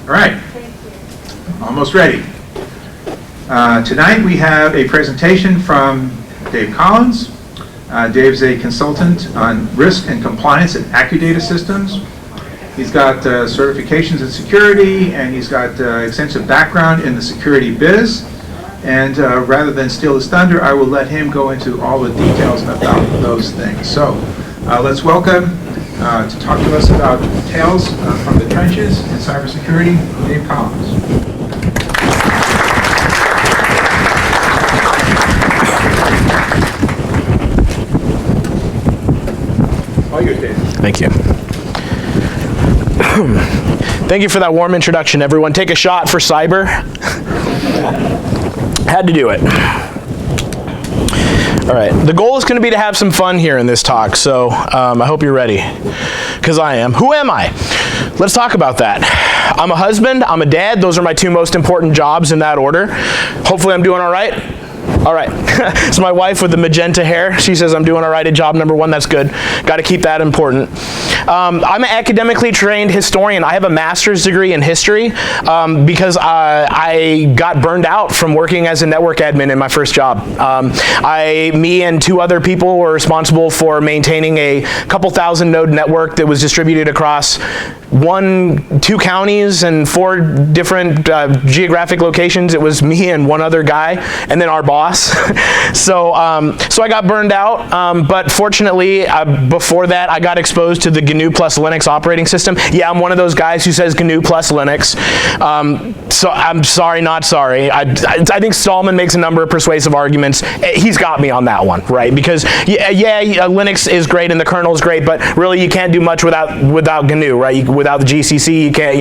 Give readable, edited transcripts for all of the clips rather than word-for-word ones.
All right, almost ready. Tonight we have a presentation from Dave Collins. Dave's a consultant on risk and compliance at Accudata Systems. He's got certifications in security, and he's got extensive background in the security biz. And rather than steal his thunder, I will let him go into all the details about those things. So let's welcome to talk to us about tales from the trenches in cybersecurity, Dave Collins. All yours, Dave. Thank you. Thank you for that warm introduction, everyone. Take a shot for cyber. Had to do it. All right, the goal is going to be to have some fun here in this talk, so I hope you're ready, because I am. Who am I? Let's talk about that. I'm a husband, I'm a dad. Those are my two most important jobs in that order. Hopefully I'm doing all right. All right, it's my wife with the magenta hair. She says I'm doing all right at job number one. That's good. Got to keep that important. I'm an academically trained historian. I have a master's degree in history because I got burned out from working as a network admin in my first job. Me and two other people were responsible for maintaining a couple thousand node network that was distributed across two counties and 4 different geographic locations. It was me and one other guy, and then our boss. So I got burned out, but fortunately, before that, I got exposed to the GNU plus Linux operating system. Yeah, I'm one of those guys who says GNU plus Linux. So I'm sorry, not sorry. I think Stallman makes a number of persuasive arguments. He's got me on that one, right? Because Linux is great and the kernel is great, but really you can't do much without GNU, right? Without the GCC, you can't,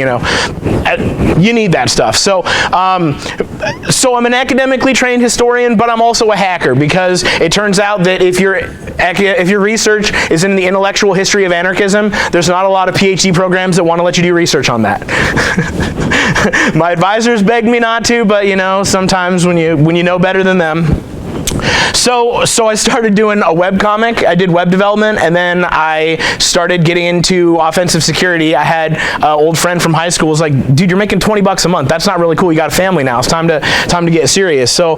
you need that stuff. So I'm an academically trained historian, but I'm also a hacker, because it turns out that if your research is in the intellectual history of anarchism, there's not a lot of PhD programs that want to let you do research on that. My advisors begged me not to, but sometimes when you know better than them. So I started doing a webcomic. I did web development, and then I started getting into offensive security. I had an old friend from high school was like, dude, you're making $20 a month. That's not really cool. You got a family now. It's time to get serious. So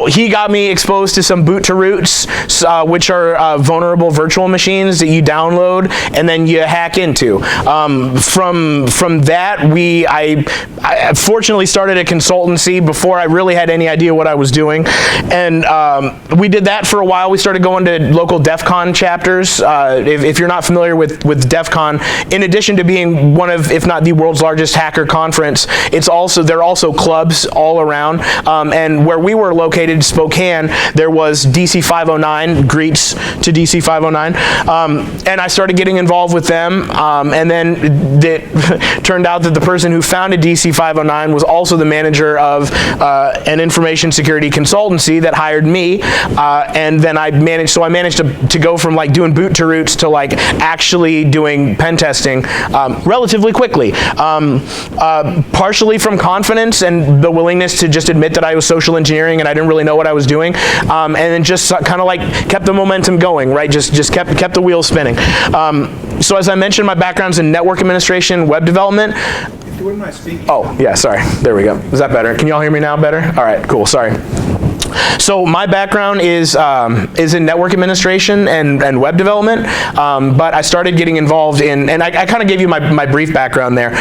he got me exposed to some boot to roots, which are vulnerable virtual machines that you download and then you hack into. From that, I fortunately started a consultancy before I really had any idea what I was doing, and we did that for a while. We started going to local DEF CON chapters. If you're not familiar with DEF CON, in addition to being one of, if not the world's largest hacker conference, there are also clubs all around. And where we were located, Spokane, there was DC 509, greets to DC 509. And I started getting involved with them. And then it turned out that the person who founded DC 509 was also the manager of an information security consultancy that hired me. And then I managed to go from like doing boot to roots to like actually doing pen testing relatively quickly. Partially from confidence and the willingness to just admit that I was social engineering and I didn't really know what I was doing. And then just kind of like kept the momentum going, right? Just kept the wheels spinning. So as I mentioned, my background's in network administration, web development. If you wouldn't mind speaking. Oh, yeah, sorry. There we go. Is that better? Can you all hear me now better? All right, cool, sorry. So my background is in network administration and web development, but I started getting involved in, and I kind of gave you my brief background there.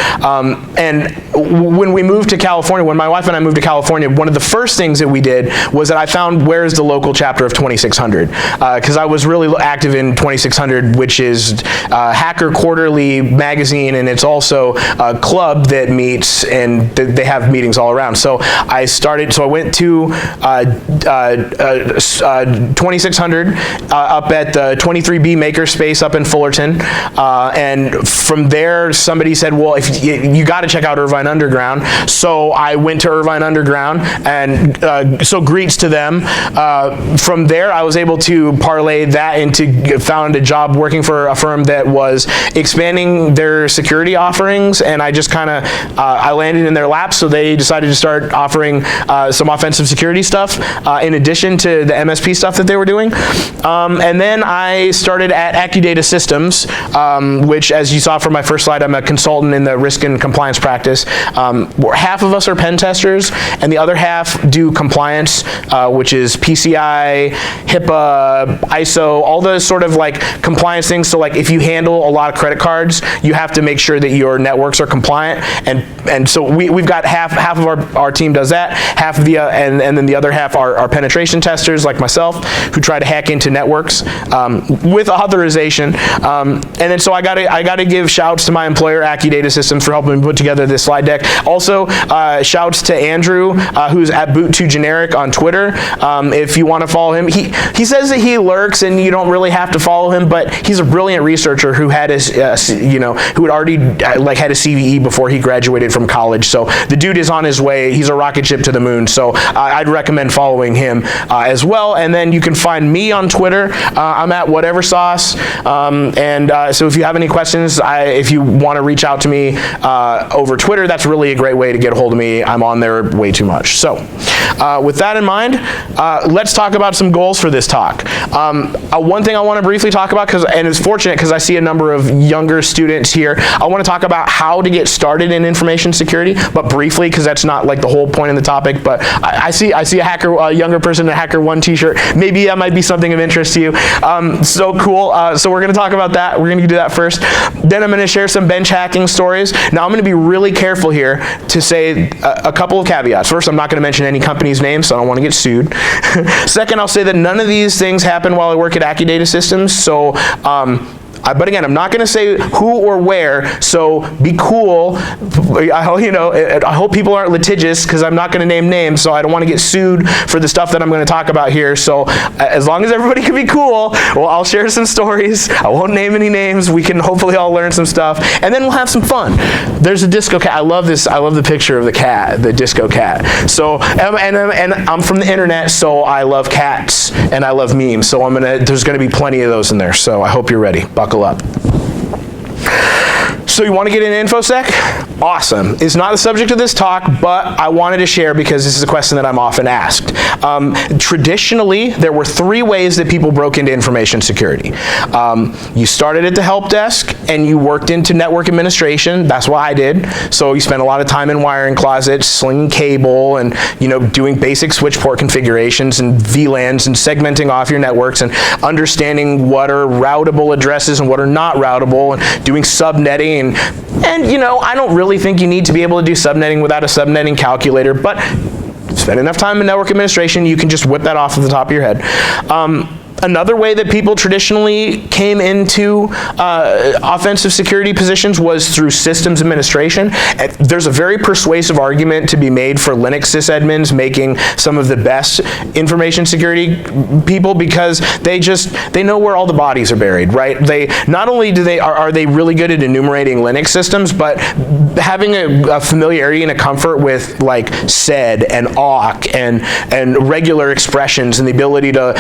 And when we moved to California, when my wife and I moved to California, one of the first things that we did was that I found where's the local chapter of 2600, because I was really active in 2600, which is Hacker Quarterly magazine, and it's also a club that meets, and they have meetings all around. So I went to 2600 up at the 23B Makerspace up in Fullerton, and from there somebody said, well, if you got to check out Irvine Underground. So I went to Irvine Underground, and so greets to them. From there I was able to parlay that into found a job working for a firm that was expanding their security offerings, and I just kind of I landed in their lap, so they decided to start offering some offensive security stuff. in addition to the MSP stuff that they were doing. And then I started at Accudata Systems, which, as you saw from my first slide, I'm a consultant in the risk and compliance practice. Half of us are pen testers, and the other half do compliance, which is PCI, HIPAA, ISO, all those sort of like compliance things. So like if you handle a lot of credit cards, you have to make sure that your networks are compliant, and so we've got half of our team does that, half of the and then the other half are penetration testers like myself who try to hack into networks with authorization. And then so I gotta give shouts to my employer Accudata Systems for helping me put together this slide deck. Also shouts to Andrew who's at Boot2Generic on Twitter. If you want to follow him, he says that he lurks and you don't really have to follow him, but he's a brilliant researcher who had his who had already like had a CVE before he graduated from college. So the dude is on his way. He's a rocket ship to the moon. So I'd recommend following him as well. And then you can find me on Twitter. I'm at whatever sauce. So if you have any questions, if you want to reach out to me over Twitter, that's really a great way to get a hold of me. I'm on there way too much. So with that in mind, let's talk about some goals for this talk. One thing I want to briefly talk about, and it's fortunate because I see a number of younger students here, I want to talk about how to get started in information security, but briefly because that's not like the whole point of the topic. But I see a younger person in a HackerOne t-shirt. Maybe that might be something of interest to you. So cool. So we're going to talk about that. We're going to do that first. Then I'm going to share some bench hacking stories. Now I'm going to be really careful here to say a couple of caveats. First, I'm not going to mention any company's names, so I don't want to get sued. Second, I'll say that none of these things happen while I work at Accudata Systems. So but again, I'm not going to say who or where, so be cool. I hope people aren't litigious because I'm not going to name names, so I don't want to get sued for the stuff that I'm going to talk about here. So as long as everybody can be cool, well, I'll share some stories. I won't name any names. We can hopefully all learn some stuff, and then we'll have some fun. There's a disco cat. I love this. I love the picture of the cat, the disco cat. So, and I'm from the internet, so I love cats and I love memes. So there's going to be plenty of those in there. So I hope you're ready. Buckle up. So you want to get in InfoSec? Awesome. It's not the subject of this talk, but I wanted to share because this is a question that I'm often asked. Traditionally, there were 3 ways that people broke into information security. You started at the help desk and you worked into network administration. That's what I did. So you spent a lot of time in wiring closets, slinging cable, and doing basic switch port configurations and VLANs and segmenting off your networks and understanding what are routable addresses and what are not routable and doing subnetting. And I don't really think you need to be able to do subnetting without a subnetting calculator, but spend enough time in network administration, you can just whip that off at the top of your head. Another way that people traditionally came into offensive security positions was through systems administration. There's a very persuasive argument to be made for Linux sysadmins making some of the best information security people because they know where all the bodies are buried, right? They not only are they really good at enumerating Linux systems, but having a familiarity and a comfort with like sed and awk and regular expressions and the ability to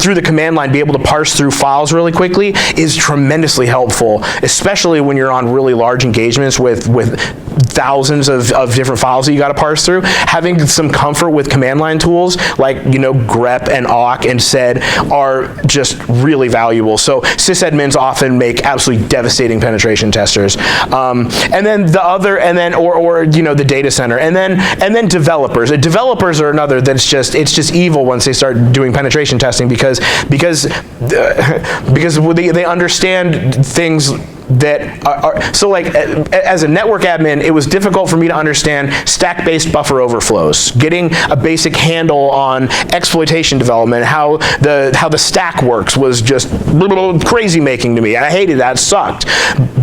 through the command line be able to parse through files really quickly is tremendously helpful, especially when you're on really large engagements with thousands of different files that you got to parse through. Having some comfort with command line tools like grep and awk and sed are just really valuable. So sysadmins often make absolutely devastating penetration testers. And then the data center, and then developers. Developers are another that's it's just evil once they start doing penetration testing because they understand things that are so like as a network admin, it was difficult for me to understand stack-based buffer overflows, getting a basic handle on exploitation development, how the stack works was just crazy making to me. I hated that. It sucked.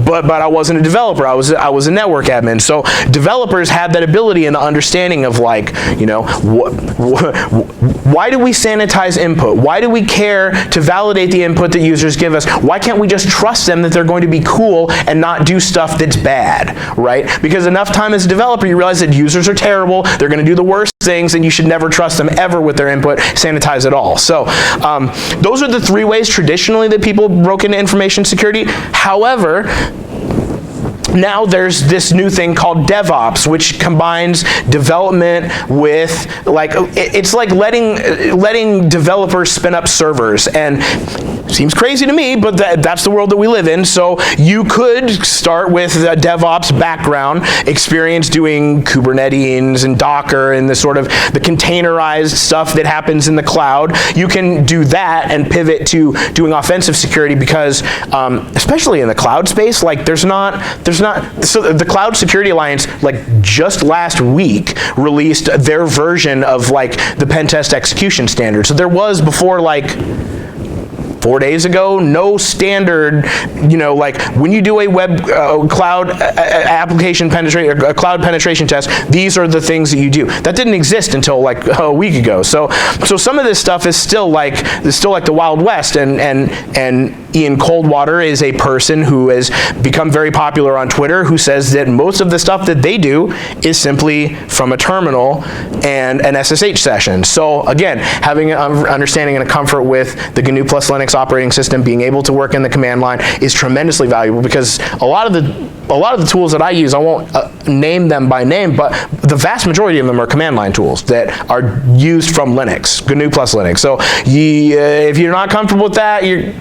But I wasn't a developer. I was a network admin. So developers had that ability and the understanding of why do we sanitize input? Why do we care to validate the input that users give us? Why can't we just trust them that they're going to be cool and not do stuff that's bad, right? Because enough time as a developer, you realize that users are terrible, they're going to do the worst things, and you should never trust them ever with their input, sanitize it all. So those are the 3 ways traditionally that people broke into information security. However, now there's this new thing called DevOps, which combines development with, like, it's like letting developers spin up servers. And seems crazy to me, but that's the world that we live in. So you could start with a DevOps background, experience doing Kubernetes and Docker and the sort of the containerized stuff that happens in the cloud. You can do that and pivot to doing offensive security because, especially in the cloud space, like so the Cloud Security Alliance, like just last week, released their version of like the pen test execution standard. So there was before, like 4 days ago, no standard, like when you do a web cloud application penetration, a cloud penetration test, these are the things that you do. That didn't exist until like a week ago. So some of this stuff is still like the Wild West, and Ian Coldwater is a person who has become very popular on Twitter, who says that most of the stuff that they do is simply from a terminal and an SSH session. So again, having an understanding and a comfort with the GNU plus Linux operating system, being able to work in the command line is tremendously valuable, because a lot of the tools that I use, I won't name them by name, but the vast majority of them are command line tools that are used from Linux, GNU plus Linux. So if you're not comfortable with that, you're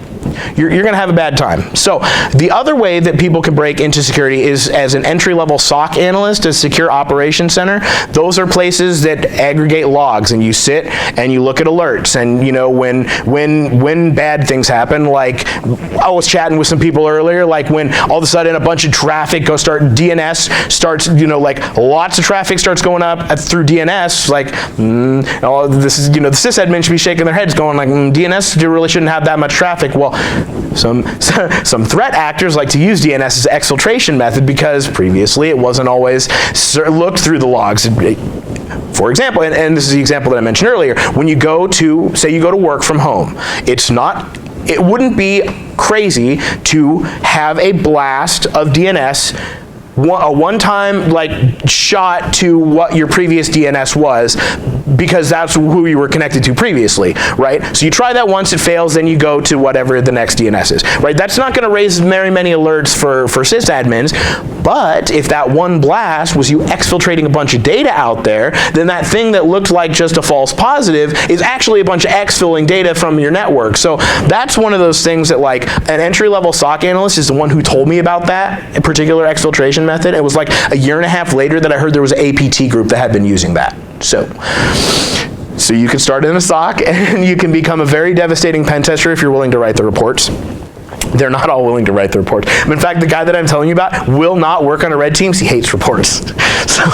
going to have a bad time. So the other way that people can break into security is as an entry-level SOC analyst, a secure operations center. Those are places that aggregate logs, and you sit and you look at alerts, and when bad things happen, like I was chatting with some people earlier, like when all of a sudden a bunch of traffic DNS starts, like lots of traffic starts going up through DNS, like this is, the sysadmin should be shaking their heads going like, DNS really shouldn't have that much traffic. Well, some threat actors like to use DNS as an exfiltration method because previously it wasn't always looked through the logs. For example, and this is the example that I mentioned earlier, when you go to, say you go to work from home, it wouldn't be crazy to have a blast of DNS, a one-time like shot to what your previous DNS was, because that's who you were connected to previously, right? So you try that once, it fails, then you go to whatever the next DNS is, right? That's not going to raise very many alerts for sysadmins, but if that one blast was you exfiltrating a bunch of data out there, then that thing that looked like just a false positive is actually a bunch of exfilling data from your network. So that's one of those things that, like, an entry-level SOC analyst is the one who told me about that particular exfiltration method. It was like a year and a half later that I heard there was an APT group that had been using that. So you can start in a SOC and you can become a very devastating pen tester if you're willing to write the reports. They're not all willing to write the reports. In fact, the guy that I'm telling you about will not work on a red team. He hates reports. So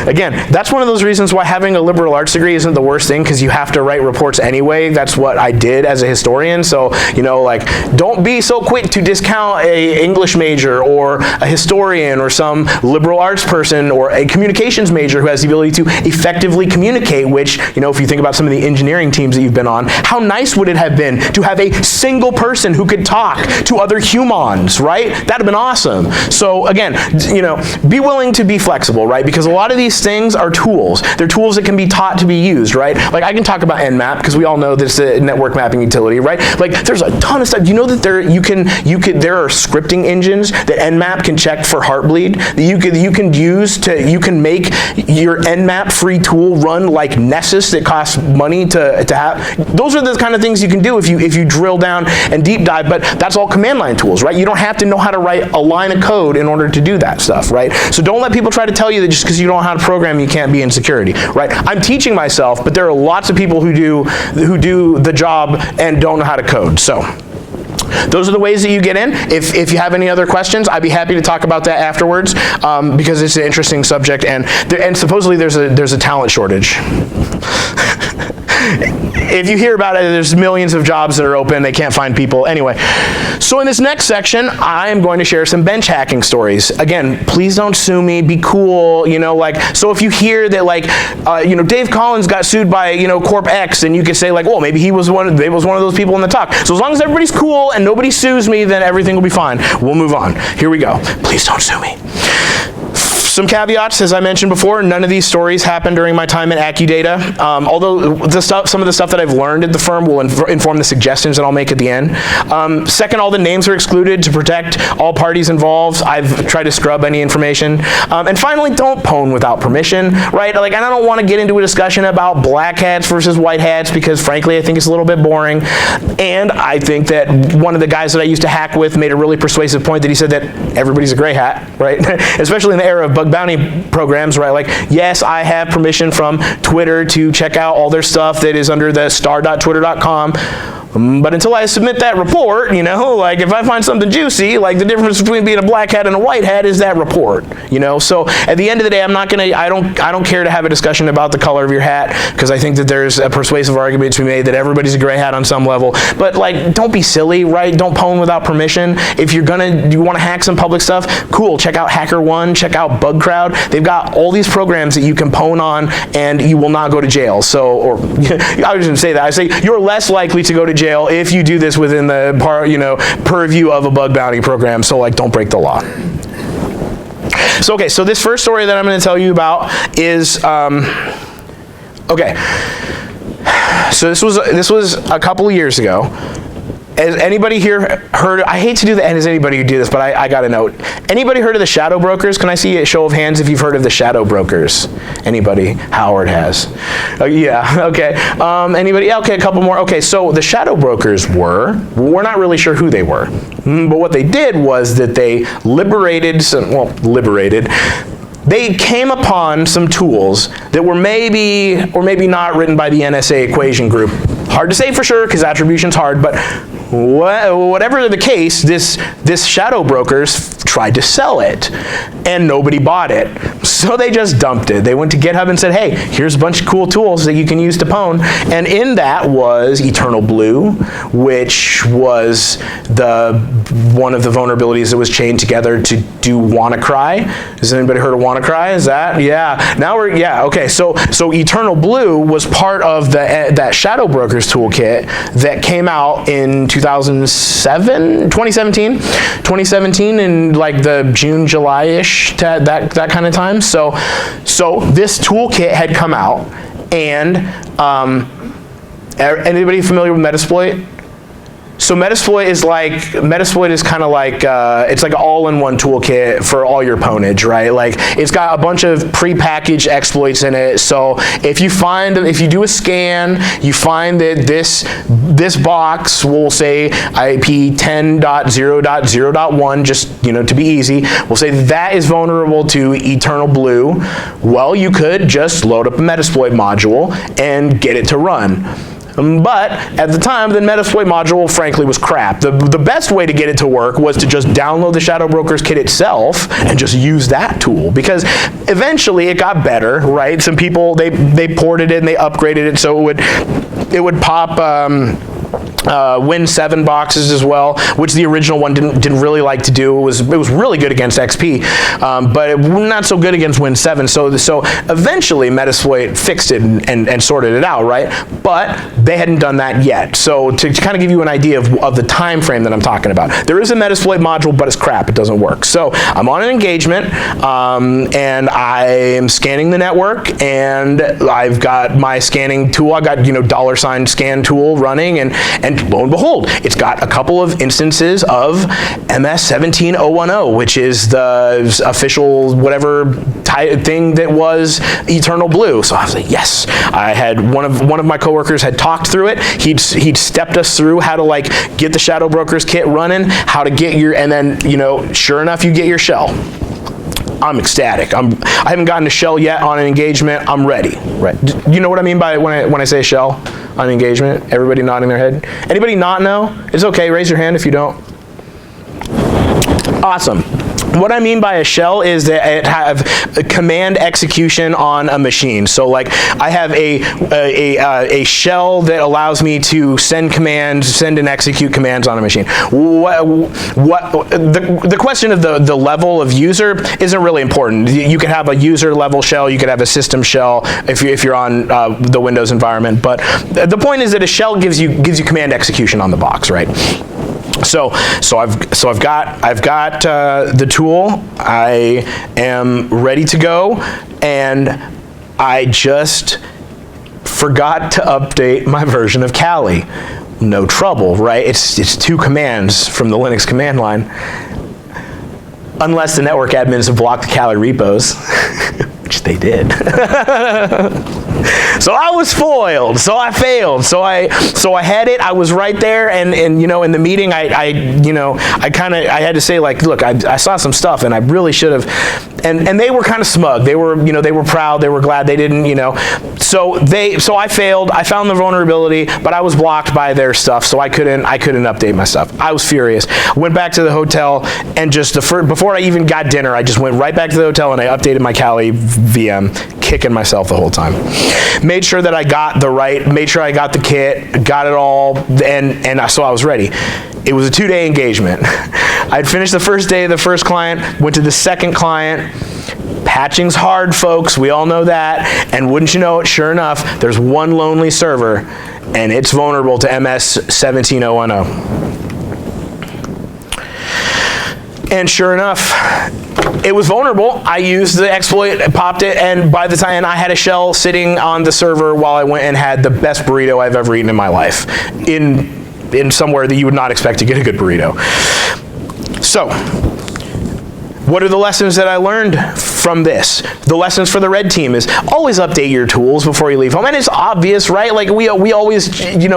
again, that's one of those reasons why having a liberal arts degree isn't the worst thing, because you have to write reports anyway. That's what I did as a historian. So, like, don't be so quick to discount a English major or a historian or some liberal arts person or a communications major who has the ability to effectively communicate, which, if you think about some of the engineering teams that you've been on, how nice would it have been to have a single person who could talk to other humans, right? That'd have been awesome. So again, be willing to be flexible, right? Because a lot of these things are tools. They're tools that can be taught to be used, right? Like I can talk about Nmap because we all know that it's a network mapping utility, right? Like there's a ton of stuff. You know that there are scripting engines that Nmap can check for Heartbleed that you can make your Nmap free tool run like Nessus that costs money to have. Those are the kind of things you can do if you drill down and deep dive, but that's all command line tools, right? You don't have to know how to write a line of code in order to do that stuff, right? So don't let people try to tell you that just because you don't know how to program, you can't be in security, right? I'm teaching myself, but there are lots of people who do the job and don't know how to code. So those are the ways that you get in. If you have any other questions, I'd be happy to talk about that afterwards, because it's an interesting subject, and supposedly there's a talent shortage. If you hear about it, there's millions of jobs that are open. They can't find people. Anyway, so in this next section, I am going to share some bench hacking stories. Again, please don't sue me. Be cool. So if you hear that, Dave Collins got sued by, Corp X, and you could say maybe he was one of those people in the talk. So as long as everybody's cool and nobody sues me, then everything will be fine. We'll move on. Here we go. Please don't sue me. some caveats, as I mentioned before, none of these stories happened during my time at Accudata, although some of the stuff that I've learned at the firm will inform the suggestions that I'll make at the end. Second, all the names are excluded to protect all parties involved. I've tried to scrub any information. And finally, don't pwn without permission, right? Like, and I don't want to get into a discussion about black hats versus white hats because, frankly, I think it's a little bit boring. And I think that one of the guys that I used to hack with made a really persuasive point that he said that everybody's a gray hat, right? Especially in the era of bug bounty programs, right? Like, yes, I have permission from Twitter to check out all their stuff that is under the star.twitter.com. But until I submit that report, you know, like if I find something juicy, like the difference between being a black hat and a white hat is that report, you know. So at the end of the day, I don't care to have a discussion about the color of your hat because I think that there's a persuasive argument to be made that everybody's a gray hat on some level. But like, don't be silly, right? Don't pwn without permission. If you want to hack some public stuff, cool. Check out HackerOne, check out BugCrowd. They've got all these programs that you can pwn on, and you will not go to jail. So, or I was going to say that. I say you're less likely to go to jail if you do this within the purview of a bug bounty program. So like, don't break the law. So okay, so this first story that I'm going to tell you about is okay. So this was a couple of years ago. Has anybody here heard, I hate to do that, and has anybody who do this, but I got a note. Anybody heard of the shadow brokers? Can I see a show of hands if you've heard of the shadow brokers? Anybody? Howard has. Yeah, okay. Anybody? Okay, a couple more. Okay, so the shadow brokers we're not really sure who they were, but what they did was that they they came upon some tools that were maybe or maybe not written by the NSA equation group. Hard to say for sure because attribution's hard, but whatever the case, this shadow brokers tried to sell it and nobody bought it. So they just dumped it. They went to GitHub and said, hey, here's a bunch of cool tools that you can use to pwn. And in that was Eternal Blue, which was one of the vulnerabilities that was chained together to do WannaCry. Has anybody heard of WannaCry? Is that? Yeah. Now okay. So Eternal Blue was part of that shadow brokers toolkit that came out in 2017 in like the June, July-ish, that kind of time. So this toolkit had come out, and anybody familiar with Metasploit? So Metasploit is kind of like it's like an all-in-one toolkit for all your pwnage, right? Like it's got a bunch of pre-packaged exploits in it. So if you do a scan, you find that this box will say IP 10.0.0.1, just to be easy, we'll say that is vulnerable to Eternal Blue. Well, you could just load up a Metasploit module and get it to run. But at the time, the Metasploit module, frankly, was crap. The best way to get it to work was to just download the Shadow Brokers kit itself and just use that tool. Because eventually it got better, right? Some people, they ported it and they upgraded it so it would pop Win 7 boxes as well, which the original one didn't really like to do. It was really good against XP, but not so good against Win 7. So eventually Metasploit fixed it and sorted it out, right? But they hadn't done that yet. So to kind of give you an idea of the time frame that I'm talking about, there is a Metasploit module, but it's crap. It doesn't work. So I'm on an engagement, and I am scanning the network, and I've got my scanning tool. I got $ scan tool running, and lo and behold, it's got a couple of instances of MS-17010, which is the official whatever thing that was Eternal Blue. So I was like, yes. I had one of my coworkers had talked through it. He'd stepped us through how to get the Shadow Brokers kit running, how to get and then sure enough, you get your shell. I'm ecstatic. I haven't gotten a shell yet on an engagement. I'm ready. Right? You know what I mean by when I say shell on engagement? Everybody nodding their head. Anybody not know? It's okay. Raise your hand if you don't. Awesome. What I mean by a shell is that it have a command execution on a machine. So I have a shell that allows me to send and execute commands on a machine. The question of the level of user isn't really important. You can have a user level shell, you could have a system shell if you're on the Windows environment. But the point is that a shell gives you command execution on the box, right? So I've got the tool. I am ready to go, and I just forgot to update my version of Kali. No trouble, right? It's 2 commands from the Linux command line. Unless the network admins have blocked the Kali repos, which they did. So I was foiled. So I failed. So I had it. I was right there, and you know, in the meeting, I had to say, like, look, I saw some stuff, and I really should have. And they were kind of smug. They were, they were proud. They were glad they didn't, So I failed. I found the vulnerability, but I was blocked by their stuff, so I couldn't update my stuff. I was furious. Went back to the hotel, and just before I even got dinner, I just went right back to the hotel and I updated my Kali VM, kicking myself the whole time. Made sure that I got made sure I got the kit, got it all, and so I was ready. It was a 2-day engagement. I'd finished the first day of the first client, went to the second client. Patching's hard, folks, we all know that, and wouldn't you know it, sure enough, there's one lonely server, and it's vulnerable to MS 17010. And sure enough, it was vulnerable. I used the exploit, popped it, and by the time I had a shell sitting on the server while I went and had the best burrito I've ever eaten in my life, in somewhere that you would not expect to get a good burrito. So, what are the lessons that I learned from this? The lessons for the red team is always update your tools before you leave home. And it's obvious, right? Like we always,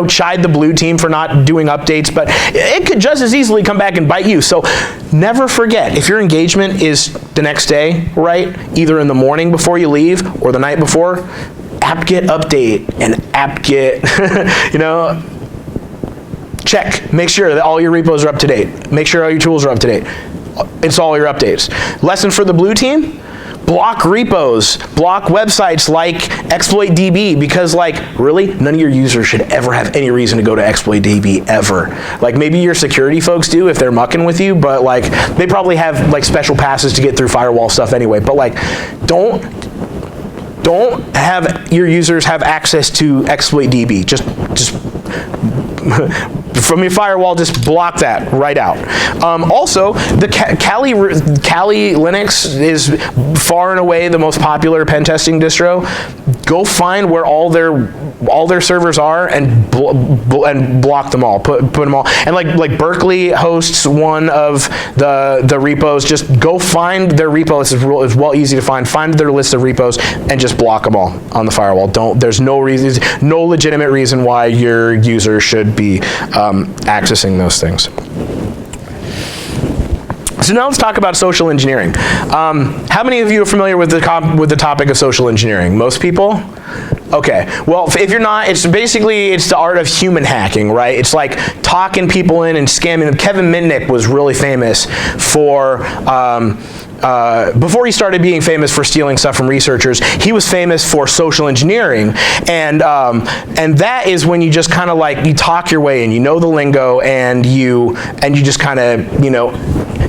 chide the blue team for not doing updates, but it could just as easily come back and bite you. So never forget, if your engagement is the next day, right? Either in the morning before you leave or the night before, apt-get update and apt-get, check. Make sure that all your repos are up to date. Make sure all your tools are up to date. Install your updates. Lesson for the blue team? Block repos, block websites like ExploitDB, because really, none of your users should ever have any reason to go to ExploitDB ever. Maybe your security folks do if they're mucking with you, but they probably have special passes to get through firewall stuff anyway. But don't have your users have access to ExploitDB. Just from your firewall, just block that right out. Also, the Kali Linux is far and away the most popular pen testing distro. Go find where all their servers are and block them all. Put them all. And like Berkeley hosts one of the repos. Just go find their repo. It's well easy to find. Find their list of repos and just block them all on the firewall. There's no legitimate reason why your user should be accessing those things. So now let's talk about social engineering. How many of you are familiar with the topic of social engineering? Most people? Okay, well, if you're not, it's the art of human hacking, right? It's like talking people in and scamming them. Kevin Mitnick was really famous for, before he started being famous for stealing stuff from researchers, he was famous for social engineering, and that is when you just kind of you talk your way in, you know the lingo, and you just kind of,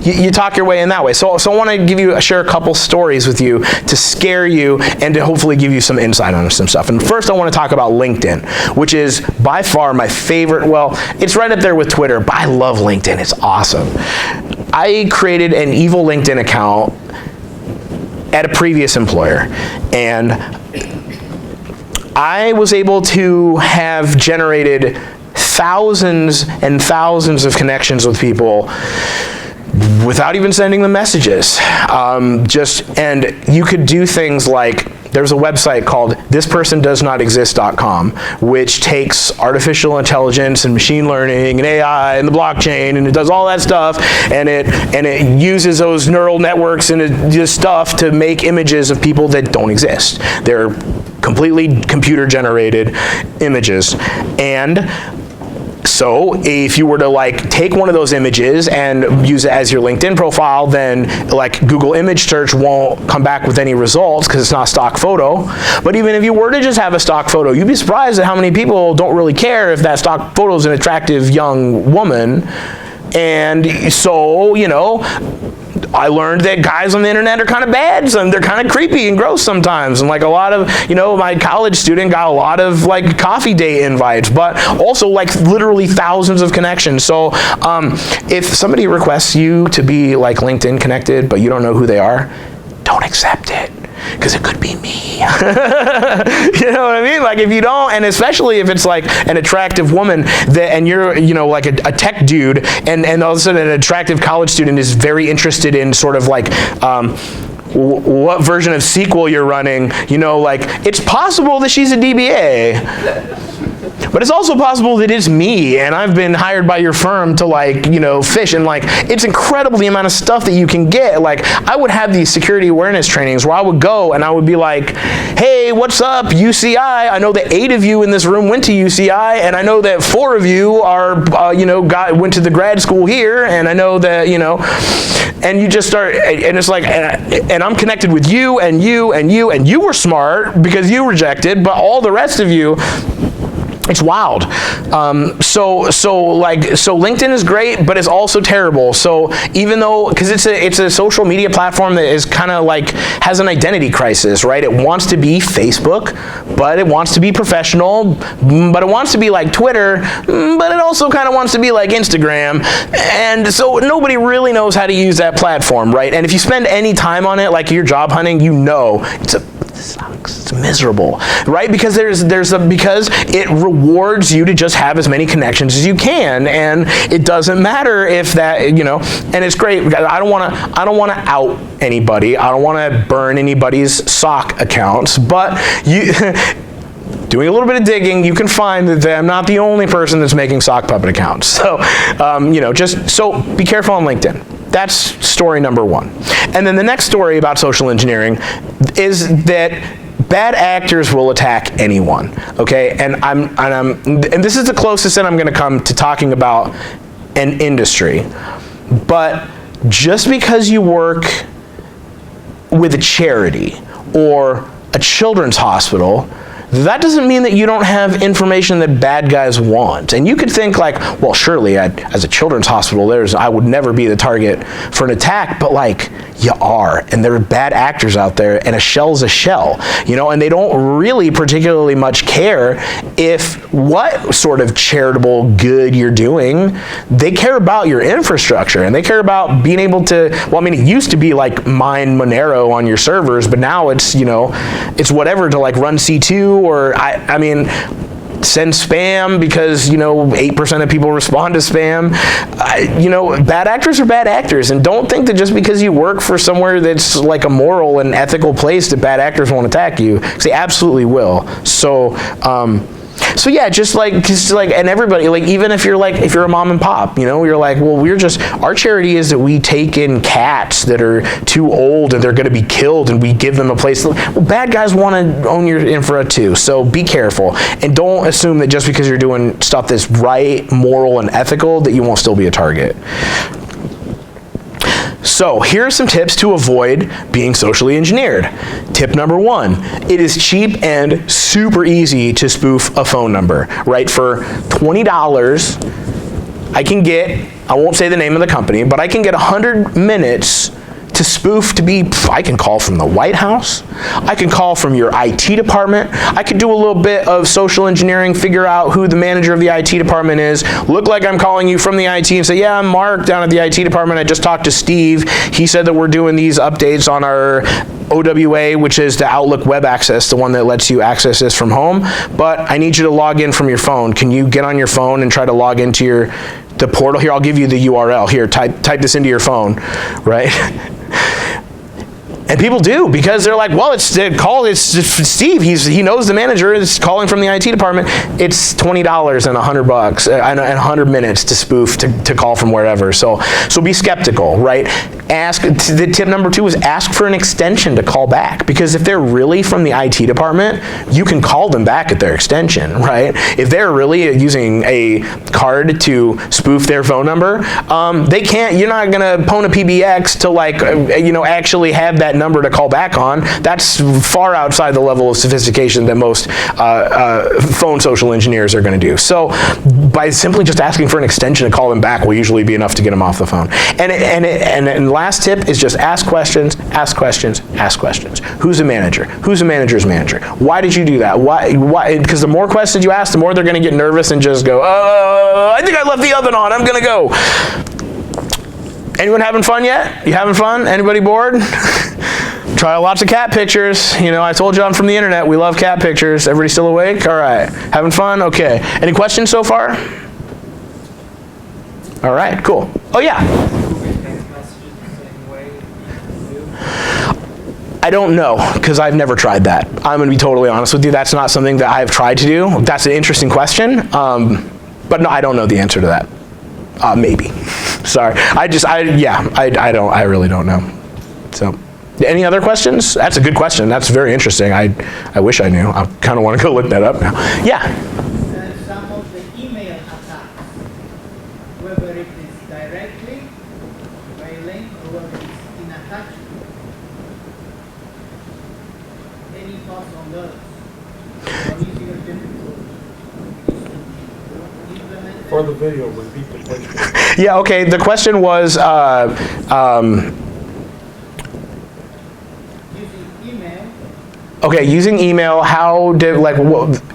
you talk your way in that way. So I want to share a couple stories with you to scare you and to hopefully give you some insight on some stuff. And first I want to talk about LinkedIn, which is by far my favorite. Well, it's right up there with Twitter, but I love LinkedIn. It's awesome. I created an evil LinkedIn account at a previous employer, and I was able to have generated thousands and thousands of connections with people without even sending them messages. And you could do things like, there's a website called thispersondoesnotexist.com, which takes artificial intelligence and machine learning and AI and the blockchain, and it does all that stuff, and it uses those neural networks and this stuff to make images of people that don't exist. They're completely computer generated images. And so if you were to take one of those images and use it as your LinkedIn profile, then Google image search won't come back with any results because it's not a stock photo. But even if you were to just have a stock photo, you'd be surprised at how many people don't really care if that stock photo is an attractive young woman. And so, I learned that guys on the internet are kind of bad, and they're kind of creepy and gross sometimes, and like a lot of, my college student got a lot of like coffee date invites, but also like literally thousands of connections. So if somebody requests you to be like LinkedIn connected, but you don't know who they are, don't accept it, because it could be me. You know what I mean? Like if you don't, and especially if it's like an attractive woman and you're, like a tech dude, and all of a sudden an attractive college student is very interested in sort of like, what version of SQL you're running, like it's possible that she's a DBA. But it's also possible that it's me, and I've been hired by your firm to like, fish, and like, it's incredible the amount of stuff that you can get. Like, I would have these security awareness trainings where I would go and I would be like, hey, what's up, UCI? I know that 8 of you in this room went to UCI, and I know that 4 of you are, went to the grad school here, and I know that, and you just start, and it's like, and I'm connected with you, and you, and you, and you were smart because you rejected, but all the rest of you, it's wild. So LinkedIn is great, but it's also terrible. So even though, because it's a social media platform that is kind of like, has an identity crisis, right? It wants to be Facebook, but it wants to be professional, but it wants to be like Twitter, but it also kind of wants to be like Instagram. And so nobody really knows how to use that platform, right? And if you spend any time on it, like you're job hunting, it sucks. It's miserable, right? Because because it rewards you to just have as many connections as you can, and it doesn't matter if that, and it's great because I don't want to out anybody. I don't want to burn anybody's sock accounts, but doing a little bit of digging, you can find that I'm not the only person that's making sock puppet accounts. So, so be careful on LinkedIn. That's story number 1. And then the next story about social engineering is that bad actors will attack anyone, okay? And this is the closest that I'm going to come to talking about an industry. But just because you work with a charity or a children's hospital, that doesn't mean that you don't have information that bad guys want. And you could think like, well, surely as a children's hospital, I would never be the target for an attack, but like, you are. And there are bad actors out there, and a shell's a shell, and they don't really particularly much care what sort of charitable good you're doing. They care about your infrastructure, and they care about being able to, it used to be like mine Monero on your servers, but now it's, it's whatever to like run C2 or send spam because 8% of people respond to spam. Bad actors are bad actors, and don't think that just because you work for somewhere that's like a moral and ethical place that bad actors won't attack you, because they absolutely will. So yeah, just like, and everybody, like, even if you're a mom and pop, you're like, well, our charity is that we take in cats that are too old and they're going to be killed, and we give them a place. Well, bad guys want to own your infra too, so be careful. And don't assume that just because you're doing stuff that's right, moral, and ethical, that you won't still be a target. So here are some tips to avoid being socially engineered. Tip number 1, it is cheap and super easy to spoof a phone number, right? For $20, I won't say the name of the company, but I can get 100 minutes to spoof I can call from the White House, I can call from your IT department, I could do a little bit of social engineering, figure out who the manager of the IT department is, look like I'm calling you from the IT and say, yeah, I'm Mark down at the IT department, I just talked to Steve, he said that we're doing these updates on our OWA, which is the Outlook Web Access, the one that lets you access this from home, but I need you to log in from your phone. Can you get on your phone and try to log into the portal? Here, I'll give you the URL. Here, type this into your phone, right? And people do, because they're like, well, it's Steve. He knows the manager is calling from the IT department. It's $20 and $100 and 100 minutes to spoof to call from wherever. So be skeptical, right? The tip number 2 is ask for an extension to call back, because if they're really from the IT department, you can call them back at their extension, right? If they're really using a card to spoof their phone number, they can't. You're not gonna pwn a PBX to actually have that number to call back on. That's far outside the level of sophistication that most phone social engineers are going to do. So by simply just asking for an extension to call them back will usually be enough to get them off the phone. And last tip is just ask questions, ask questions, ask questions. Who's a manager? Who's a manager's manager? Why did you do that? Why? Because the more questions you ask, the more they're going to get nervous and just go, I think I left the oven on, I'm going to go. Anyone having fun yet? You having fun? Anybody bored? Try lots of cat pictures. You know, I told you I'm from the internet. We love cat pictures. Everybody still awake? All right. Having fun? Okay. Any questions so far? All right, cool. Oh, yeah. I don't know, because I've never tried that. I'm going to be totally honest with you. That's not something that I've tried to do. That's an interesting question. But no, I don't know the answer to that. Maybe. Sorry. I really don't know. So, any other questions? That's a good question. That's very interesting. I wish I knew. I kind of want to go look that up now. Yeah. Some of the email attacks, whether it is directly by link or whether it's in attachment. Any thoughts on those? How easy or difficult is to implement? For the video, repeat the question. Yeah, okay. The question was, okay, using email, how did,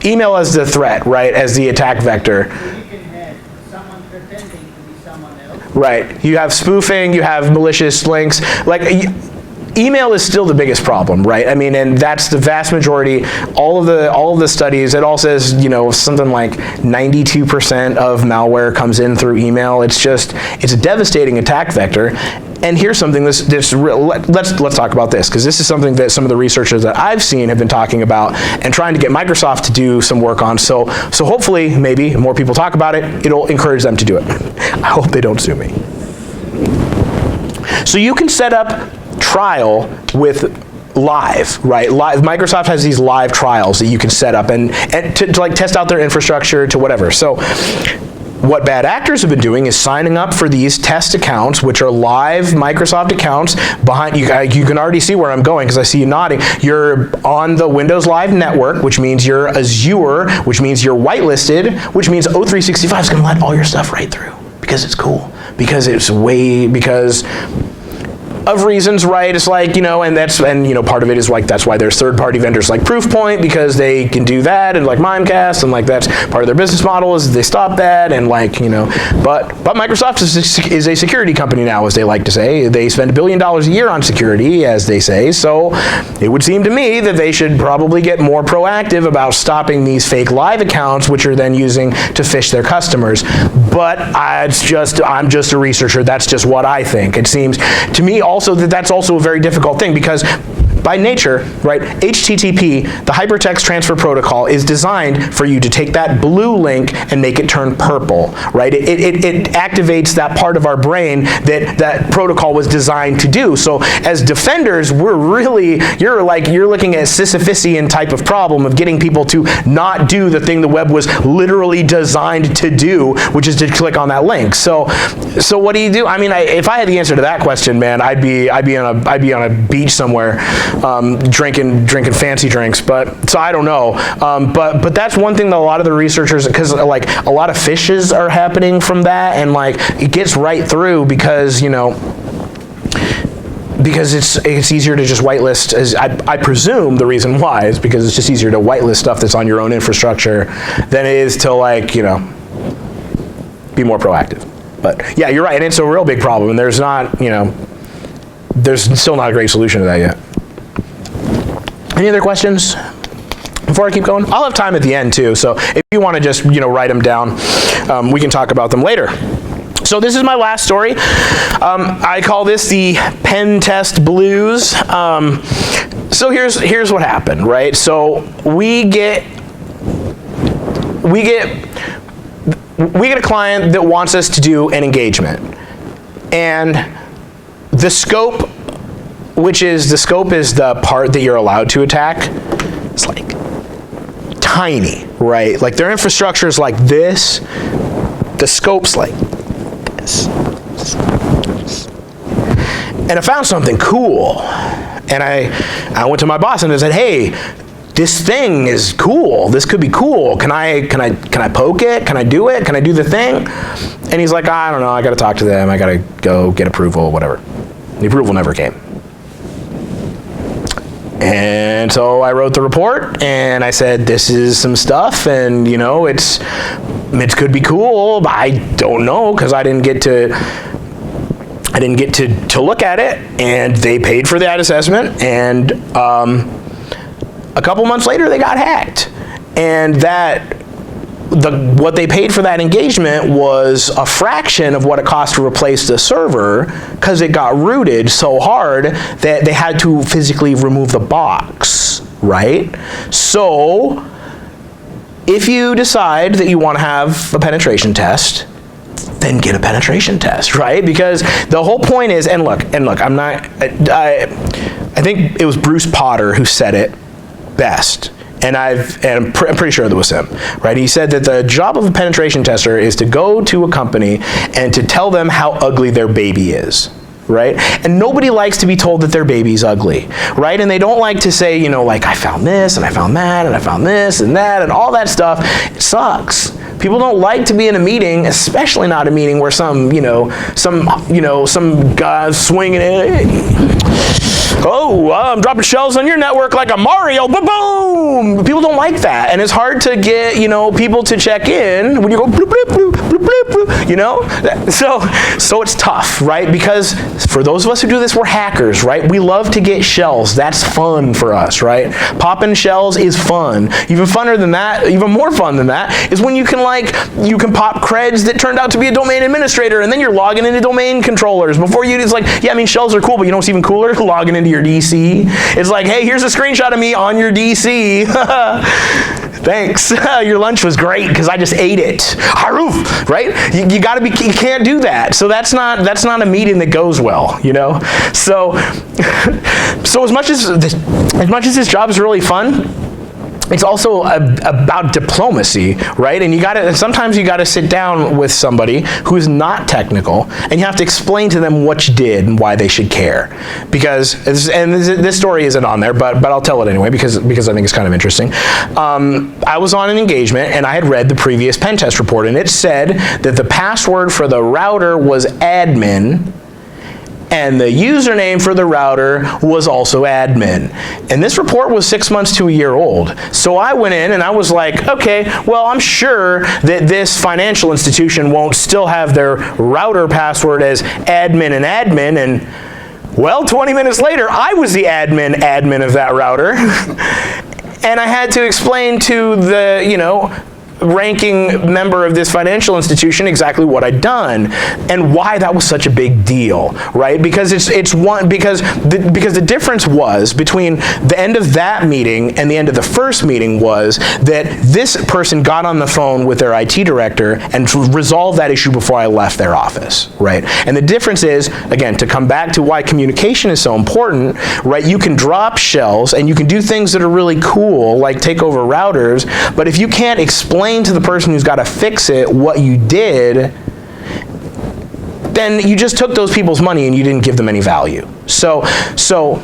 email as the threat, right, as the attack vector. So you can have someone pretending to be someone else. Right. You have spoofing, you have malicious links. Email is still the biggest problem, right? I mean, and that's the vast majority. All of the studies, it all says, you know, something like 92% of malware comes in through email. It's a devastating attack vector. And here's something let's talk about this, because this is something that some of the researchers that I've seen have been talking about and trying to get Microsoft to do some work on. So hopefully, maybe more people talk about it, it'll encourage them to do it. I hope they don't sue me. So you can set up trial with live, right? Microsoft has these live trials that you can set up and to test out their infrastructure to whatever. So what bad actors have been doing is signing up for these test accounts, which are live Microsoft accounts. Behind you can already see where I'm going because I see you nodding. You're on the Windows Live network, which means you're Azure, which means you're whitelisted, which means O365 is going to let all your stuff right through because it's cool, because of reasons, right? It's like, you know, and part of it is like, that's why there's third-party vendors like Proofpoint, because they can do that, and like Mimecast, and like that's part of their business model is they stop that, and like, you know, but Microsoft is a security company now, as they like to say. They spend $1 billion a year on security, as they say, so it would seem to me that they should probably get more proactive about stopping these fake live accounts, which are then using to phish their customers. But I'm just a researcher. That's just what I think. It seems to me also that's also a very difficult thing, because by nature, right, HTTP, the Hypertext Transfer Protocol, is designed for you to take that blue link and make it turn purple, right? It activates that part of our brain that protocol was designed to do. So as defenders, you're looking at a Sisyphusian type of problem of getting people to not do the thing the web was literally designed to do, which is to click on that link. So what do you do? I mean, if I had the answer to that question, man, I'd be on a beach somewhere. Drinking fancy drinks, but so I don't know. But that's one thing that a lot of the researchers, because like a lot of phishes are happening from that, and like it gets right through because, you know, because it's easier to just whitelist. As I presume the reason why is because it's just easier to whitelist stuff that's on your own infrastructure than it is to, like, you know, be more proactive. But yeah, you're right, and it's a real big problem, and there's still not a great solution to that yet. Any other questions before I keep going? I'll have time at the end too, so if you want to just, you know, write them down, we can talk about them later. So this is my last story. I call this the pen test blues. So here's what happened, right? So we get a client that wants us to do an engagement, and the scope is the part that you're allowed to attack. It's like tiny, right? Like their infrastructure is like this. The scope's like this. And I found something cool. And I went to my boss and I said, hey, this thing is cool. This could be cool. Can I poke it? Can I do it? Can I do the thing? And he's like, I don't know. I got to talk to them. I got to go get approval, whatever. The approval never came. And so I wrote the report and I said, this is some stuff, and you know, it could be cool, but I don't know, because I didn't get to look at it. And they paid for that assessment, and a couple months later they got hacked. And what they paid for that engagement was a fraction of what it cost to replace the server, because it got rooted so hard that they had to physically remove the box, right? So if you decide that you want to have a penetration test, then get a penetration test, right? Because the whole point is, and look, I think it was Bruce Potter who said it best. And I'm pretty sure that was him, right? He said that the job of a penetration tester is to go to a company and to tell them how ugly their baby is, right? And nobody likes to be told that their baby's ugly, right? And they don't like to say, you know, like, I found this, and I found that, and I found this, and that, and all that stuff. It sucks. People don't like to be in a meeting, especially not a meeting where some guy swinging it. Oh, I'm dropping shells on your network like a Mario, boom! People don't like that, and it's hard to get, you know, people to check in when you go bloop, bloop, bloop, bloop, bloop, bloop, you know? So it's tough, right? Because for those of us who do this, we're hackers, right? We love to get shells. That's fun for us, right? Popping shells is fun. Even funner than that, even more fun than that, is when you can pop creds that turned out to be a domain administrator, and then you're logging into domain controllers. Before you, it's like, yeah, I mean, shells are cool, but you know what's even cooler? Logging into your DC. It's like, hey, here's a screenshot of me on your DC. Thanks. Your lunch was great because I just ate it. Haroof, right? You can't do that. So that's not a meeting that goes well, you know? So as much as this job is really fun, it's also about diplomacy, right? And sometimes you gotta sit down with somebody who's not technical, and you have to explain to them what you did and why they should care. Because, this story isn't on there, but I'll tell it anyway because I think it's kind of interesting. I was on an engagement and I had read the previous pen test report, and it said that the password for the router was admin, and the username for the router was also admin. And this report was 6 months to a year old. So I went in and I was like, okay, well, I'm sure that this financial institution won't still have their router password as admin, and well, 20 minutes later, I was the admin of that router. And I had to explain to the, you know, ranking member of this financial institution exactly what I'd done and why that was such a big deal, right? Because the difference was between the end of that meeting and the end of the first meeting was that this person got on the phone with their IT director and resolved that issue before I left their office, right? And the difference is, again, to come back to why communication is so important, right? You can drop shells and you can do things that are really cool, like take over routers, but if you can't explain to the person who's got to fix it what you did, then you just took those people's money and you didn't give them any value. So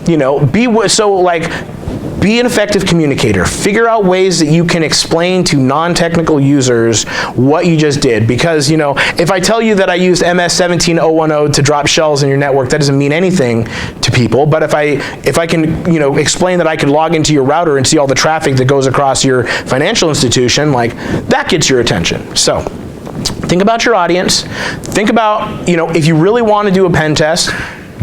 you know, be an effective communicator. Figure out ways that you can explain to non-technical users what you just did. Because, you know, if I tell you that I used MS17010 to drop shells in your network, that doesn't mean anything to people. But if I can, you know, explain that I can log into your router and see all the traffic that goes across your financial institution, like, that gets your attention. So think about your audience. Think about, you know, if you really want to do a pen test,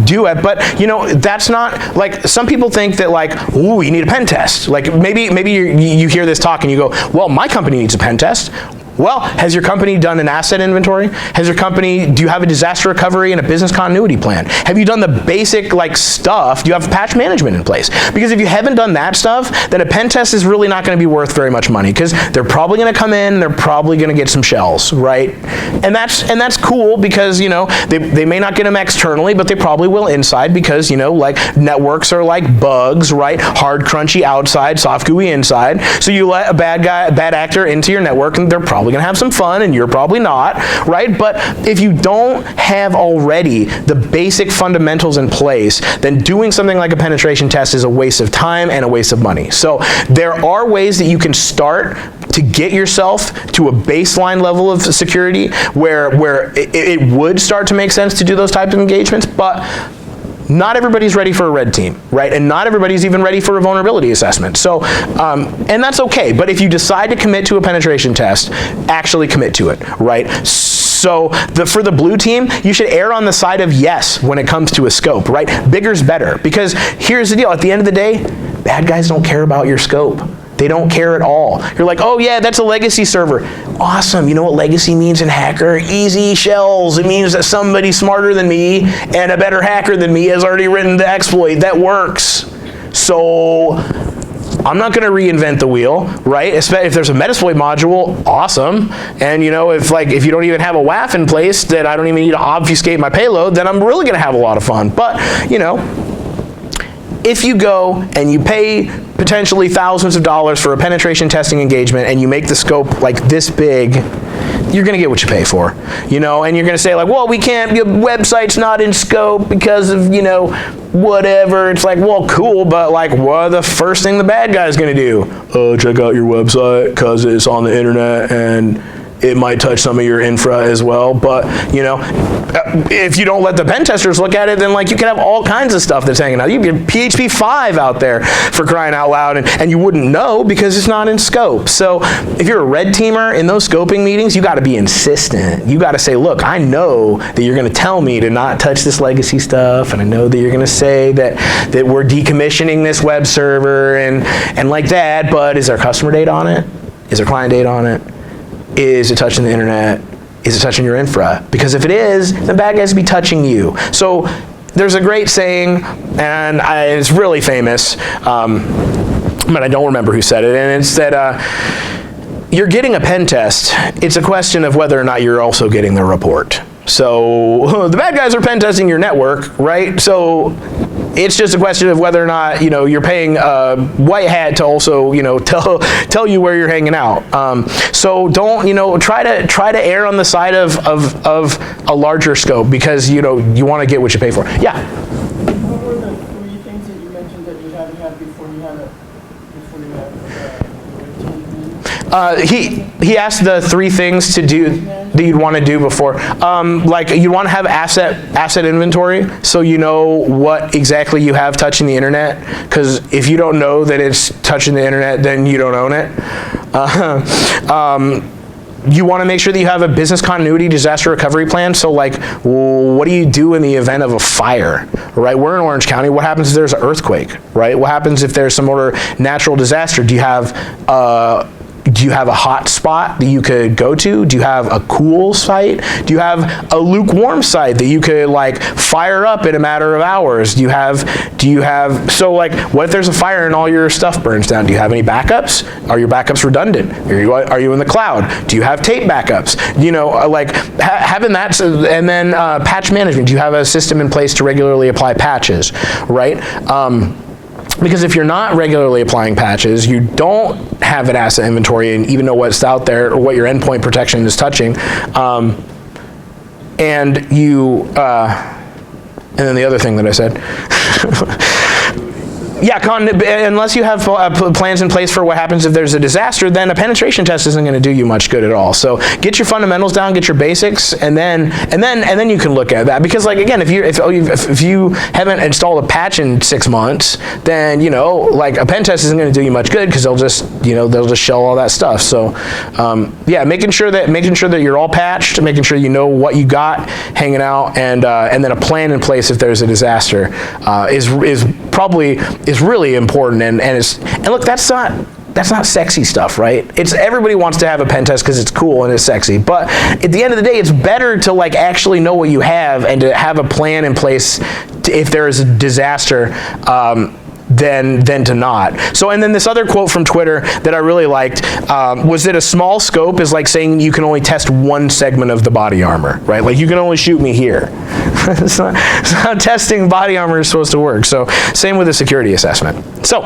do it. But, you know, that's not, like, some people think that, like, ooh, you need a pen test. Like, maybe you hear this talk and you go, well, my company needs a pen test. Well, has your company done an asset inventory? Do you have a disaster recovery and a business continuity plan? Have you done the basic, like, stuff? Do you have patch management in place? Because if you haven't done that stuff, then a pen test is really not going to be worth very much money, because they're probably going to come in and they're probably going to get some shells, right? And that's cool because, you know, they may not get them externally, but they probably will inside because, you know, like, networks are like bugs, right? Hard, crunchy outside, soft, gooey inside. So you let a bad actor into your network and they're probably going to have some fun, and you're probably not, right? But if you don't have already the basic fundamentals in place, then doing something like a penetration test is a waste of time and a waste of money. So there are ways that you can start to get yourself to a baseline level of security where it would start to make sense to do those types of engagements, but not everybody's ready for a red team, right? And not everybody's even ready for a vulnerability assessment. So, and that's okay. But if you decide to commit to a penetration test, actually commit to it, right? So for the blue team, you should err on the side of yes when it comes to a scope, right? Bigger's better. Because here's the deal. At the end of the day, bad guys don't care about your scope. They don't care at all. You're like, oh yeah, that's a legacy server. Awesome. You know what legacy means in hacker? Easy shells. It means that somebody smarter than me and a better hacker than me has already written the exploit. That works. So I'm not going to reinvent the wheel, right? If there's a Metasploit module, awesome. And you know, if you don't even have a WAF in place that I don't even need to obfuscate my payload, then I'm really going to have a lot of fun. But you know, if you go and you pay potentially thousands of dollars for a penetration testing engagement and you make the scope like this big, you're going to get what you pay for, you know, and you're going to say like, well, we can't, your website's not in scope because of, you know, whatever. It's like, well, cool, but like, what the first thing the bad guy's going to do? Check out your website because it's on the internet and it might touch some of your infra as well. But, you know, if you don't let the pen testers look at it, then like you can have all kinds of stuff that's hanging out. You can PHP 5 out there for crying out loud, and you wouldn't know because it's not in scope. So if you're a red teamer in those scoping meetings, you got to be insistent. You got to say, look, I know that you're going to tell me to not touch this legacy stuff, and I know that you're going to say that we're decommissioning this web server and like that, but is there customer data on it? Is there client data on it? Is it touching the internet? Is it touching your infra? Because if it is, then bad guys will be touching you. So there's a great saying, and it's really famous, but I don't remember who said it, and it's that you're getting a pen test. It's a question of whether or not you're also getting the report. So the bad guys are pen testing your network, right? So it's just a question of whether or not, you know, you're paying white hat to also, you know, tell you where you're hanging out. So don't, you know, try to err on the side of a larger scope because, you know, you want to get what you pay for. Yeah. What were the three things that you mentioned that you haven't had before you have he asked the three things to do that you'd want to do before. Like you want to have asset inventory, so you know what exactly you have touching the internet. Because if you don't know that it's touching the internet, then you don't own it. You want to make sure that you have a business continuity disaster recovery plan. So like, what do you do in the event of a fire, right? We're in Orange County. What happens if there's an earthquake, right? What happens if there's some other natural disaster? Do you have a hot spot that you could go to? Do you have a cool site? Do you have a lukewarm site that you could like fire up in a matter of hours? Do you have, so like, what if there's a fire and all your stuff burns down? Do you have any backups? Are your backups redundant? Are you in the cloud? Do you have tape backups? You know, like having that, and then patch management. Do you have a system in place to regularly apply patches, right? Because if you're not regularly applying patches, you don't have an asset inventory and even know what's out there or what your endpoint protection is touching, and you, and then the other thing that I said, yeah, unless you have plans in place for what happens if there's a disaster, then a penetration test isn't going to do you much good at all. So get your fundamentals down, get your basics, and then you can look at that. Because like again, if you haven't installed a patch in 6 months, then you know like a pen test isn't going to do you much good because they'll just shell all that stuff. So yeah, making sure that you're all patched, making sure you know what you got hanging out, and then a plan in place if there's a disaster is really important, and look, that's not sexy stuff, right? It's everybody wants to have a pen test because it's cool and it's sexy, but at the end of the day, it's better to like actually know what you have and to have a plan in place if there is a disaster than to not. So, and then this other quote from Twitter that I really liked was that a small scope is like saying you can only test one segment of the body armor, right? Like you can only shoot me here. It's not how testing body armor is supposed to work. So same with the security assessment. So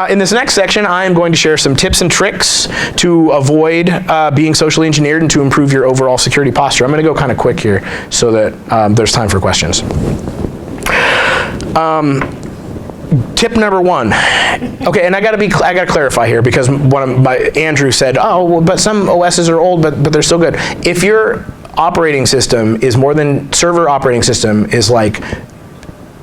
in this next section, I am going to share some tips and tricks to avoid being socially engineered and to improve your overall security posture. I'm going to go kind of quick here so that there's time for questions. Tip number one. Okay, and I gotta clarify here because Andrew said, oh, well, but some OSs are old, but they're still good. If your operating system is more than server operating system is like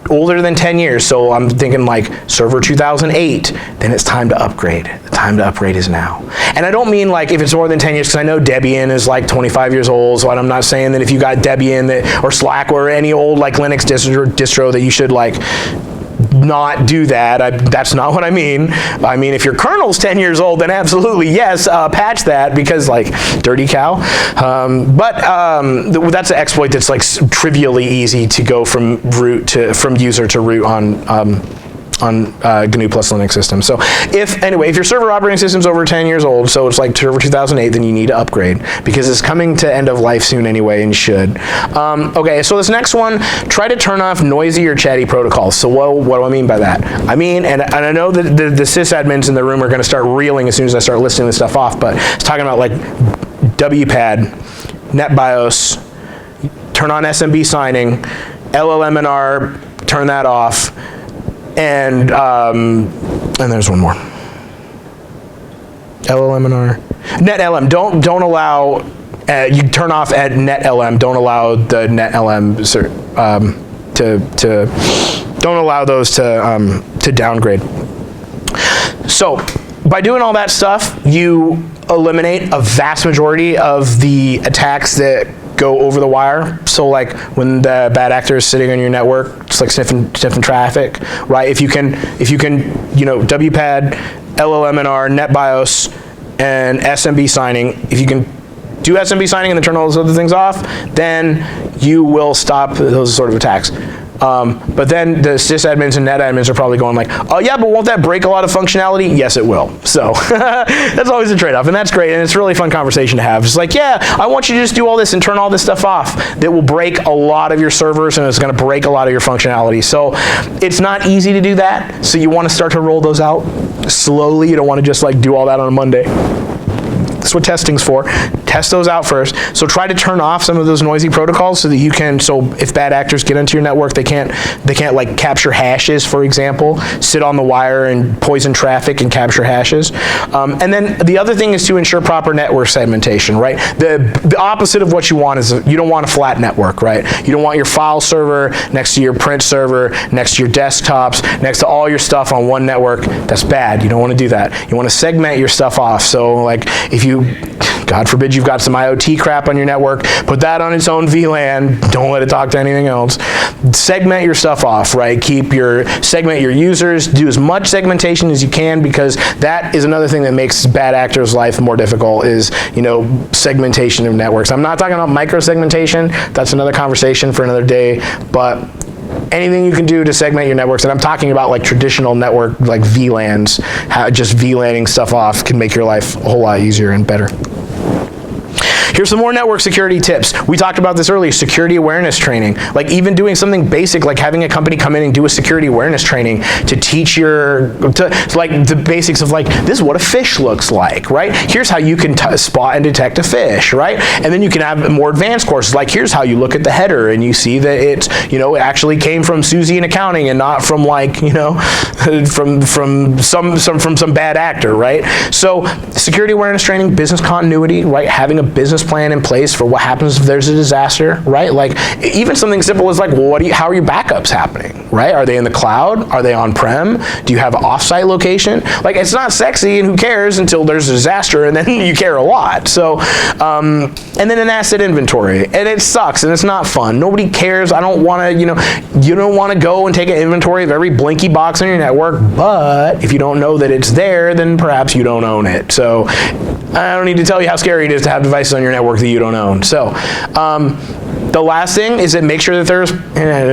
older than 10 years, so I'm thinking like server 2008, then it's time to upgrade. The time to upgrade is now. And I don't mean like if it's more than 10 years, because I know Debian is like 25 years old, so I'm not saying that if you got Debian or Slack or any old like Linux distro that you should like not do that. That's not what I mean. I mean, if your kernel's 10 years old, then absolutely yes, patch that, because like dirty cow. But that's an exploit that's like trivially easy to go from user to root on GNU plus Linux systems. So if your server operating system's over 10 years old, so it's like server 2008, then you need to upgrade, because it's coming to end of life soon anyway, and you should. Okay, so this next one, try to turn off noisy or chatty protocols. So what do I mean by that? I mean, and I know that the sysadmins in the room are going to start reeling as soon as I start listing this stuff off, but it's talking about like WPAD, NetBIOS, turn on SMB signing, LLMNR, turn that off, and there's one more. LLMNR. NetLM. Don't allow. You turn off at NetLM. Don't allow the NetLM don't allow those to downgrade. So by doing all that stuff, you eliminate a vast majority of the attacks that go over the wire. So like when the bad actor is sitting on your network, just like sniffing traffic, right? If you can, WPAD, LLMNR, NetBIOS, and SMB signing, if you can do SMB signing and then turn all those other things off, then you will stop those sort of attacks. But then the sysadmins and netadmins are probably going like, oh yeah, but won't that break a lot of functionality? Yes, it will. So that's always a trade-off, and that's great, and it's a really fun conversation to have. It's like, yeah, I want you to just do all this and turn all this stuff off. That will break a lot of your servers, and it's going to break a lot of your functionality. So it's not easy to do that, so you want to start to roll those out slowly. You don't want to just like do all that on a Monday. That's what testing's for. Test those out first. So try to turn off some of those noisy protocols so that you can, so if bad actors get into your network, they can't like capture hashes, for example, sit on the wire and poison traffic and capture hashes. And then the other thing is to ensure proper network segmentation, right? The opposite of what you want is you don't want a flat network, right? You don't want your file server next to your print server, next to your desktops, next to all your stuff on one network. That's bad. You don't want to do that. You want to segment your stuff off. So like if you, God forbid, you've got some IoT crap on your network, put that on its own VLAN, don't let it talk to anything else. Segment your stuff off, right? Segment your users, do as much segmentation as you can, because that is another thing that makes bad actors' life more difficult is, segmentation of networks. I'm not talking about micro-segmentation, that's another conversation for another day, but anything you can do to segment your networks, and I'm talking about like traditional network, like VLANs, just VLANing stuff off can make your life a whole lot easier and better. Here's some more network security tips. We talked about this earlier, security awareness training. Like even doing something basic, like having a company come in and do a security awareness training to teach like the basics of like, this is what a fish looks like, right? Here's how you can spot and detect a fish, right? And then you can have more advanced courses, like here's how you look at the header and you see that it's, it actually came from Susie in accounting and not from like, from some bad actor, right? So security awareness training, business continuity, right? Having a business plan in place for what happens if there's a disaster, right? Like even something simple as like, well, how are your backups happening, right? Are they in the cloud? Are they on-prem? Do you have an off-site location? Like it's not sexy and who cares until there's a disaster and then you care a lot. So, and then an asset inventory, and it sucks and it's not fun. Nobody cares. I don't want to, you don't want to go and take an inventory of every blinky box on your network, but if you don't know that it's there, then perhaps you don't own it. So I don't need to tell you how scary it is to have devices on your network that you don't own. So the last thing is that make sure that there's,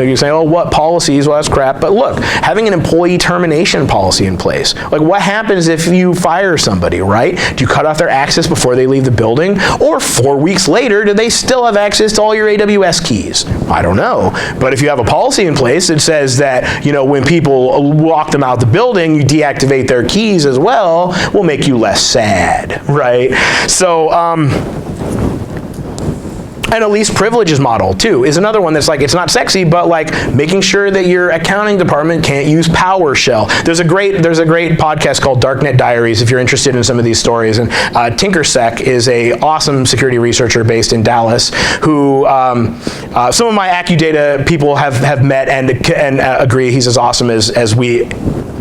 you say, oh, what policies? Well, that's crap. But look, having an employee termination policy in place. Like what happens if you fire somebody, right? Do you cut off their access before they leave the building? Or 4 weeks later, do they still have access to all your AWS keys? I don't know. But if you have a policy in place that says that, when people walk them out the building, you deactivate their keys as well, will make you less sad, right? So, And a least privileges model too is another one that's like, it's not sexy, but like making sure that your accounting department can't use PowerShell. There's a great podcast called Darknet Diaries if you're interested in some of these stories. And Tinkersec is a awesome security researcher based in Dallas who some of my Accudata people have met and agree he's as awesome as we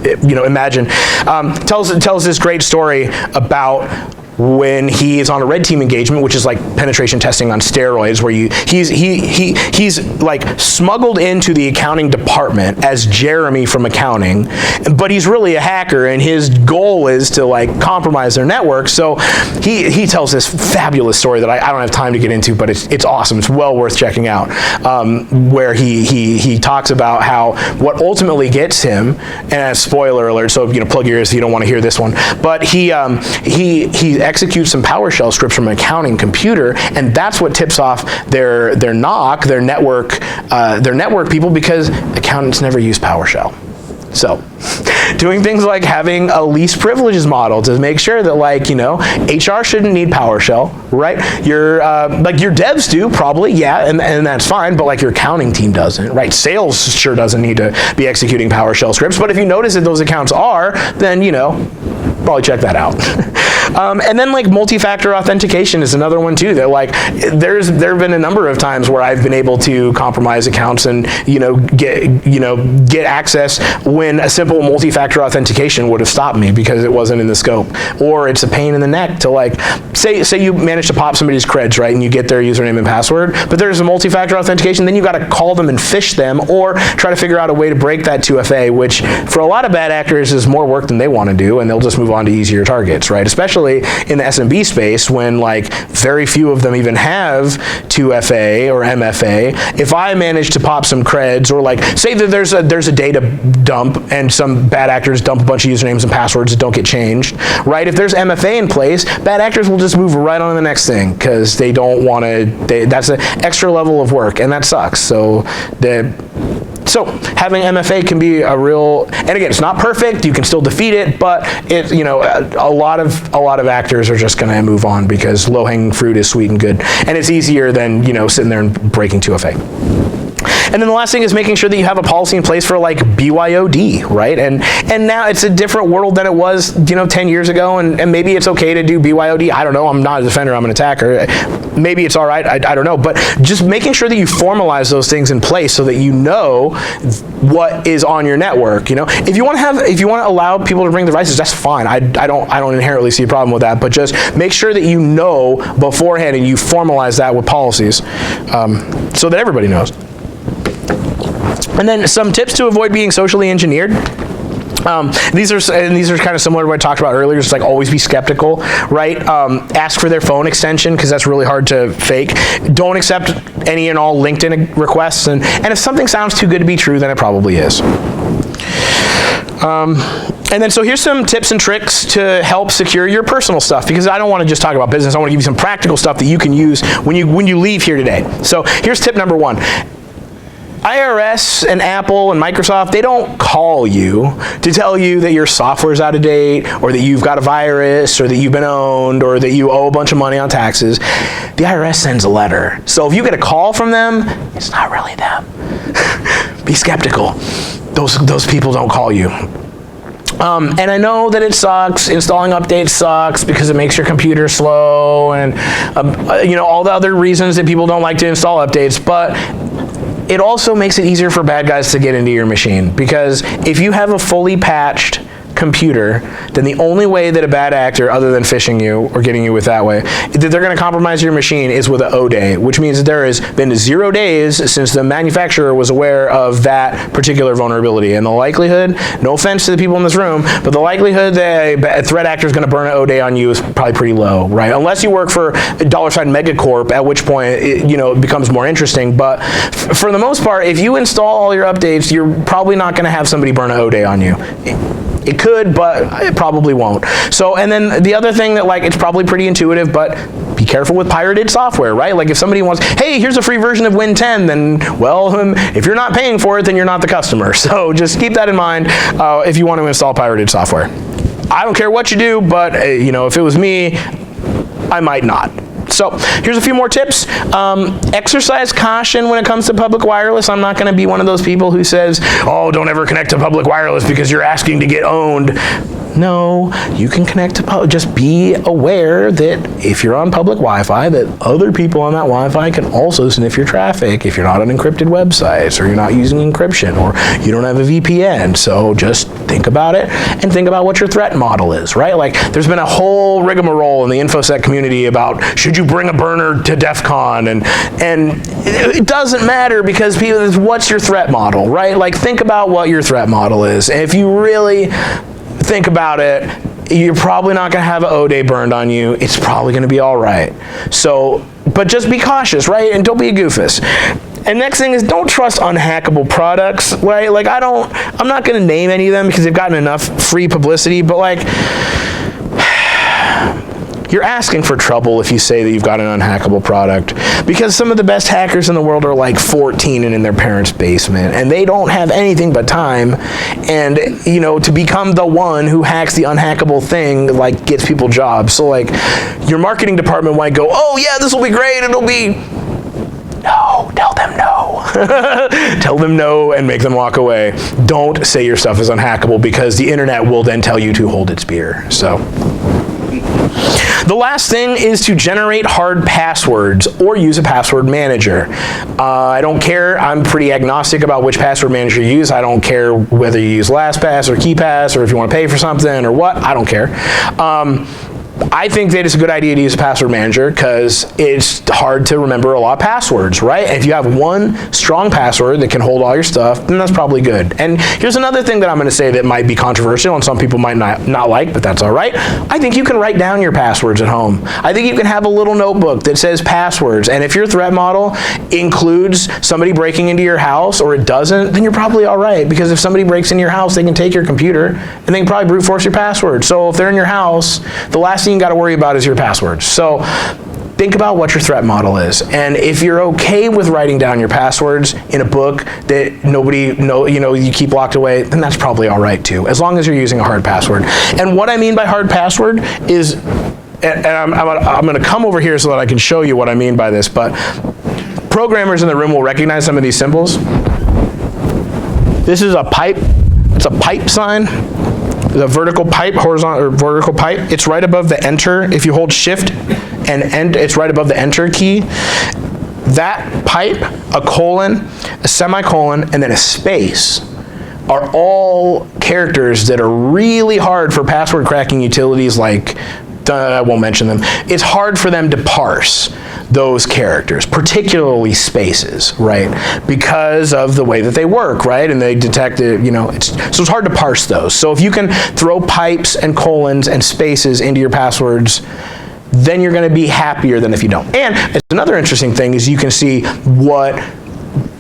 imagine. Tells this great story about when he is on a red team engagement, which is like penetration testing on steroids, where he's like smuggled into the accounting department as Jeremy from accounting, but he's really a hacker, and his goal is to like compromise their network. So he tells this fabulous story that I don't have time to get into, but it's awesome. It's well worth checking out, where he talks about how what ultimately gets him, and spoiler alert, so plug your ears if you don't want to hear this one, but he execute some PowerShell scripts from an accounting computer, and that's what tips off their NOC, their network people, because accountants never use PowerShell. So, doing things like having a least privileges model to make sure that, like, HR shouldn't need PowerShell, right? Your devs do probably, yeah, and that's fine, but like your accounting team doesn't, right? Sales sure doesn't need to be executing PowerShell scripts, but if you notice that those accounts are, then probably check that out. And then like multi-factor authentication is another one too. That like there have been a number of times where I've been able to compromise accounts and get access when a simple multi-factor authentication would have stopped me because it wasn't in the scope, or it's a pain in the neck to like say you manage to pop somebody's creds, right, and you get their username and password, but there's a multi-factor authentication, then you got to call them and phish them or try to figure out a way to break that 2FA, which for a lot of bad actors is more work than they want to do, and they'll just move on to easier targets, right? Especially in the SMB space when like very few of them even have 2FA or MFA. If I manage to pop some creds, or like say that there's a data dump and some bad actors dump a bunch of usernames and passwords that don't get changed, right? If there's MFA in place, bad actors will just move right on to the next thing because they don't want to, that's an extra level of work, and that sucks. So having MFA can be a real, and again, it's not perfect, you can still defeat it, but it, a lot of actors are just gonna move on because low-hanging fruit is sweet and good. And it's easier than, sitting there and breaking 2FA. And then the last thing is making sure that you have a policy in place for like BYOD, right? And now it's a different world than it was, 10 years ago, and maybe it's okay to do BYOD. I don't know, I'm not a defender, I'm an attacker. Maybe it's all right, I don't know. But just making sure that you formalize those things in place so that you know what is on your network, If you want to allow people to bring devices, that's fine. I don't inherently see a problem with that, but just make sure that you know beforehand and you formalize that with policies so that everybody knows. And then some tips to avoid being socially engineered. These are kind of similar to what I talked about earlier. Just like always be skeptical, right? Ask for their phone extension because that's really hard to fake. Don't accept any and all LinkedIn requests, and if something sounds too good to be true, then it probably is. And then so here's some tips and tricks to help secure your personal stuff, because I don't want to just talk about business. I want to give you some practical stuff that you can use when you leave here today. So here's tip number one. IRS and Apple and Microsoft, they don't call you to tell you that your software's out of date, or that you've got a virus, or that you've been owned, or that you owe a bunch of money on taxes. The IRS sends a letter. So if you get a call from them, it's not really them. Be skeptical. Those people don't call you. And I know that it sucks, installing updates sucks because it makes your computer slow, and all the other reasons that people don't like to install updates, but it also makes it easier for bad guys to get into your machine, because if you have a fully patched computer, then the only way that a bad actor, other than phishing you or getting you with that way, that they're going to compromise your machine is with an O-day, which means that there has been 0 days since the manufacturer was aware of that particular vulnerability. And the likelihood, no offense to the people in this room, but the likelihood that a threat actor is going to burn an O-day on you is probably pretty low, right? Unless you work for a $sign Megacorp, at which point it becomes more interesting. But for the most part, if you install all your updates, you're probably not going to have somebody burn an O-day on you. It could, but it probably won't. So, and then the other thing that, like, it's probably pretty intuitive, but be careful with pirated software, right? Like if somebody wants, hey, here's a free version of Win 10, then, well, if you're not paying for it, then you're not the customer. So just keep that in mind if you want to install pirated software. I don't care what you do, but, if it was me, I might not. So here's a few more tips. Exercise caution when it comes to public wireless. I'm not going to be one of those people who says, oh, don't ever connect to public wireless because you're asking to get owned. No, you can connect to public. Just be aware that if you're on public Wi-Fi, that other people on that Wi-Fi can also sniff your traffic if you're not on encrypted websites, or you're not using encryption, or you don't have a VPN. So just think about it and think about what your threat model is, right? Like, there's been a whole rigmarole in the InfoSec community about should you bring a burner to DEF CON, and it doesn't matter, because people, what's your threat model, right? Like, think about what your threat model is. And if you really think about it, you're probably not going to have an O-Day burned on you. It's probably going to be all right. So, but just be cautious, right? And don't be a goofus. And next thing is, don't trust unhackable products, right? Like, I'm not going to name any of them because they've gotten enough free publicity, but like, you're asking for trouble if you say that you've got an unhackable product, because some of the best hackers in the world are like 14 and in their parents' basement, and they don't have anything but time. And, you know, to become the one who hacks the unhackable thing, like, gets people jobs. So like, your marketing department might go, oh yeah, this will be great, it'll be... No, tell them no. Tell them no and make them walk away. Don't say your stuff is unhackable, because the internet will then tell you to hold its beer. So. The last thing is to generate hard passwords or use a password manager. I don't care. I'm pretty agnostic about which password manager you use. I don't care whether you use LastPass or KeePass, or if you want to pay for something or what. I don't care. I think that it's a good idea to use a password manager because it's hard to remember a lot of passwords, right? And if you have one strong password that can hold all your stuff, then that's probably good. And here's another thing that I'm going to say that might be controversial and some people might not like, but that's all right. I think you can write down your passwords at home. I think you can have a little notebook that says passwords, and if your threat model includes somebody breaking into your house, or it doesn't, then you're probably all right, because if somebody breaks into your house, they can take your computer and they can probably brute force your password. So if they're in your house, the last thing you got to worry about is your passwords. So think about what your threat model is, and if you're okay with writing down your passwords in a book that nobody you keep locked away, then that's probably all right too, as long as you're using a hard password. And what I mean by hard password is, and I'm going to come over here so that I can show you what I mean by this, but programmers in the room will recognize some of these symbols. This is a pipe. It's a pipe sign. The vertical pipe, horizontal or vertical pipe, it's right above the enter. If you hold shift and it's right above the enter key. That pipe, a colon, a semicolon, and then a space are all characters that are really hard for password cracking utilities like, I won't mention them. It's hard for them to parse those characters, particularly spaces, right? Because of the way that they work, right? And they detect it, so it's hard to parse those. So if you can throw pipes and colons and spaces into your passwords, then you're going to be happier than if you don't. And another interesting thing is you can see what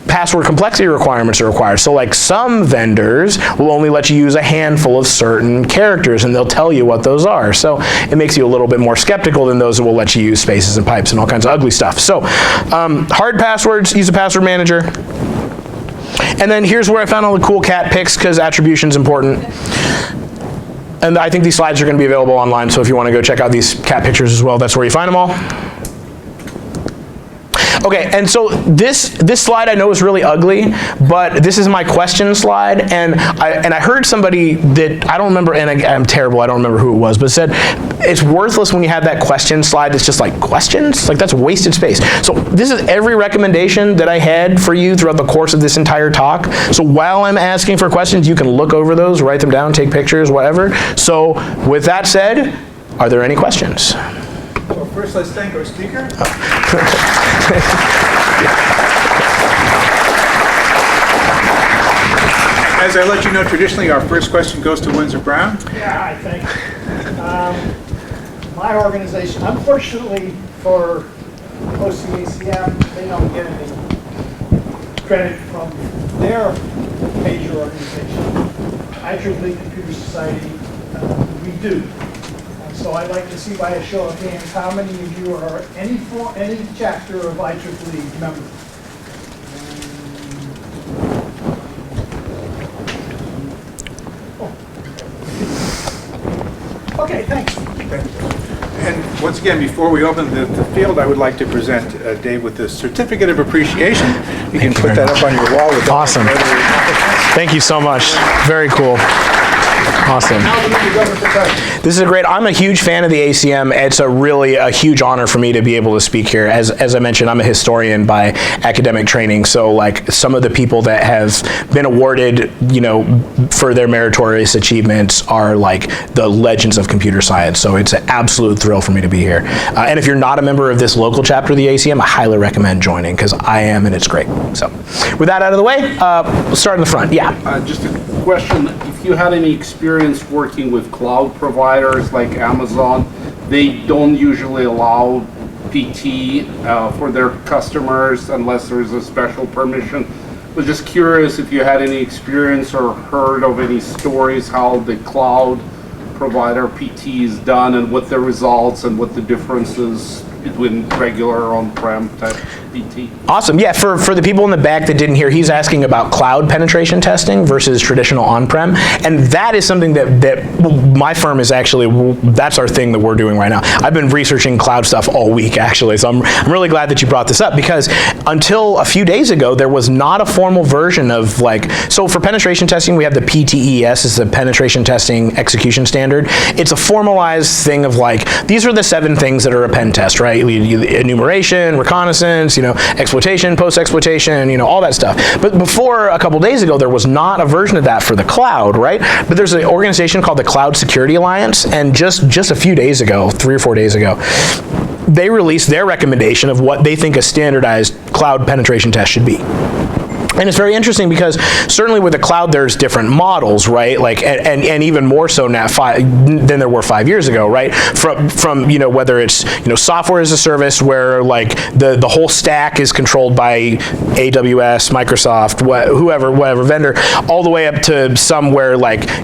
password complexity requirements are required. So like, some vendors will only let you use a handful of certain characters, and they'll tell you what those are. So it makes you a little bit more skeptical than those that will let you use spaces and pipes and all kinds of ugly stuff. So hard passwords, use a password manager. And then here's where I found all the cool cat pics, because attribution is important. And I think these slides are going to be available online, so if you want to go check out these cat pictures as well, that's where you find them all. Okay, and so this slide I know is really ugly, but this is my question slide, and I heard somebody that I don't remember, and I'm terrible, I don't remember who it was, but said it's worthless when you have that question slide. It's just like questions, like that's wasted space. So this is every recommendation that I had for you throughout the course of this entire talk. So while I'm asking for questions, you can look over those, write them down, take pictures, whatever. So with that said, are there any questions? Well, first let's thank our speaker. As I let you know, traditionally our first question goes to Windsor Brown. Yeah, I think. My organization, unfortunately for hosting ACM, they don't get any credit from their major organization. IEEE Computer Society, we do. So I'd like to see by a show of hands how many of you are any chapter of IEEE member. Okay, thanks. And Once again, before we open the field, I would like to present Dave with the Certificate of Appreciation. You can put that up on your wall. With Awesome. Thank you so much. Very cool. Awesome. This is I'm a huge fan of the ACM. It's a huge honor for me to be able to speak here. As I mentioned, I'm a historian by academic training, so like some of the people that have been awarded, for their meritorious achievements are like the legends of computer science. So it's an absolute thrill for me to be here. And if you're not a member of this local chapter of the ACM, I highly recommend joining because I am, and it's great. So with that out of the way, we'll start in the front. Yeah. Just a question. If you had any experience working with cloud providers like Amazon, they don't usually allow PT for their customers unless there's a special permission. I was just curious if you had any experience or heard of any stories how the cloud provider PT is done and what the results and what the differences between regular on-prem type PT. Awesome. Yeah, for the people in the back that didn't hear, he's asking about cloud penetration testing versus traditional on-prem, and that is something that my firm is actually, that's our thing that we're doing right now. I've been researching cloud stuff all week, actually, so I'm really glad that you brought this up, because until a few days ago, there was not a formal version of so for penetration testing, we have the PTES, is the penetration testing execution standard. It's a formalized thing of these are the 7 things that are a pen test, right? Enumeration, reconnaissance, exploitation, post-exploitation, all that stuff. But before a couple days ago, there was not a version of that for the cloud, right? But there's an organization called the Cloud Security Alliance, and just a few days ago, 3 or 4 days ago, they released their recommendation of what they think a standardized cloud penetration test should be. And it's very interesting because certainly with the cloud, there's different models, right? And even more so now than there were 5 years ago, right? From whether it's software as a service where the whole stack is controlled by AWS, Microsoft, whatever vendor, all the way up to some where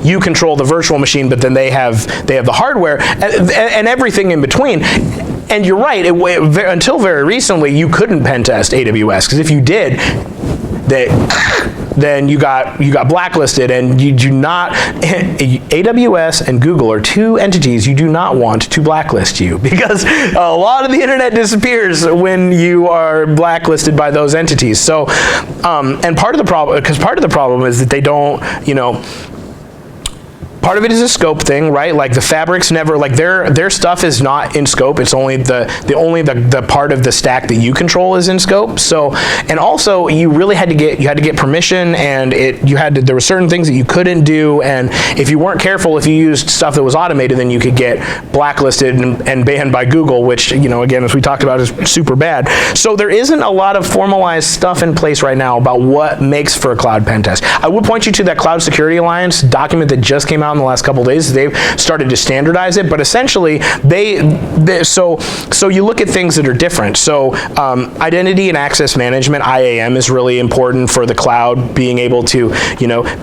you control the virtual machine, but then they have the hardware and everything in between. And you're right. Until very recently, you couldn't pen test AWS because if you did, then you got blacklisted, and you do not. AWS and Google are 2 entities you do not want to blacklist you, because a lot of the internet disappears when you are blacklisted by those entities. So, and part of the problem is that they don't, part of it is a scope thing, right? The fabrics never, their stuff is not in scope. It's only the part of the stack that you control is in scope. So, and also you really had to get permission, and there were certain things that you couldn't do, and if you weren't careful, if you used stuff that was automated, then you could get blacklisted and banned by Google, which, again, as we talked about, is super bad. So there isn't a lot of formalized stuff in place right now about what makes for a cloud pen test. I would point you to that Cloud Security Alliance document that just came out in the last couple of days. They've started to standardize it, but essentially so you look at things that are different. So identity and access management, IAM, is really important for the cloud, being able to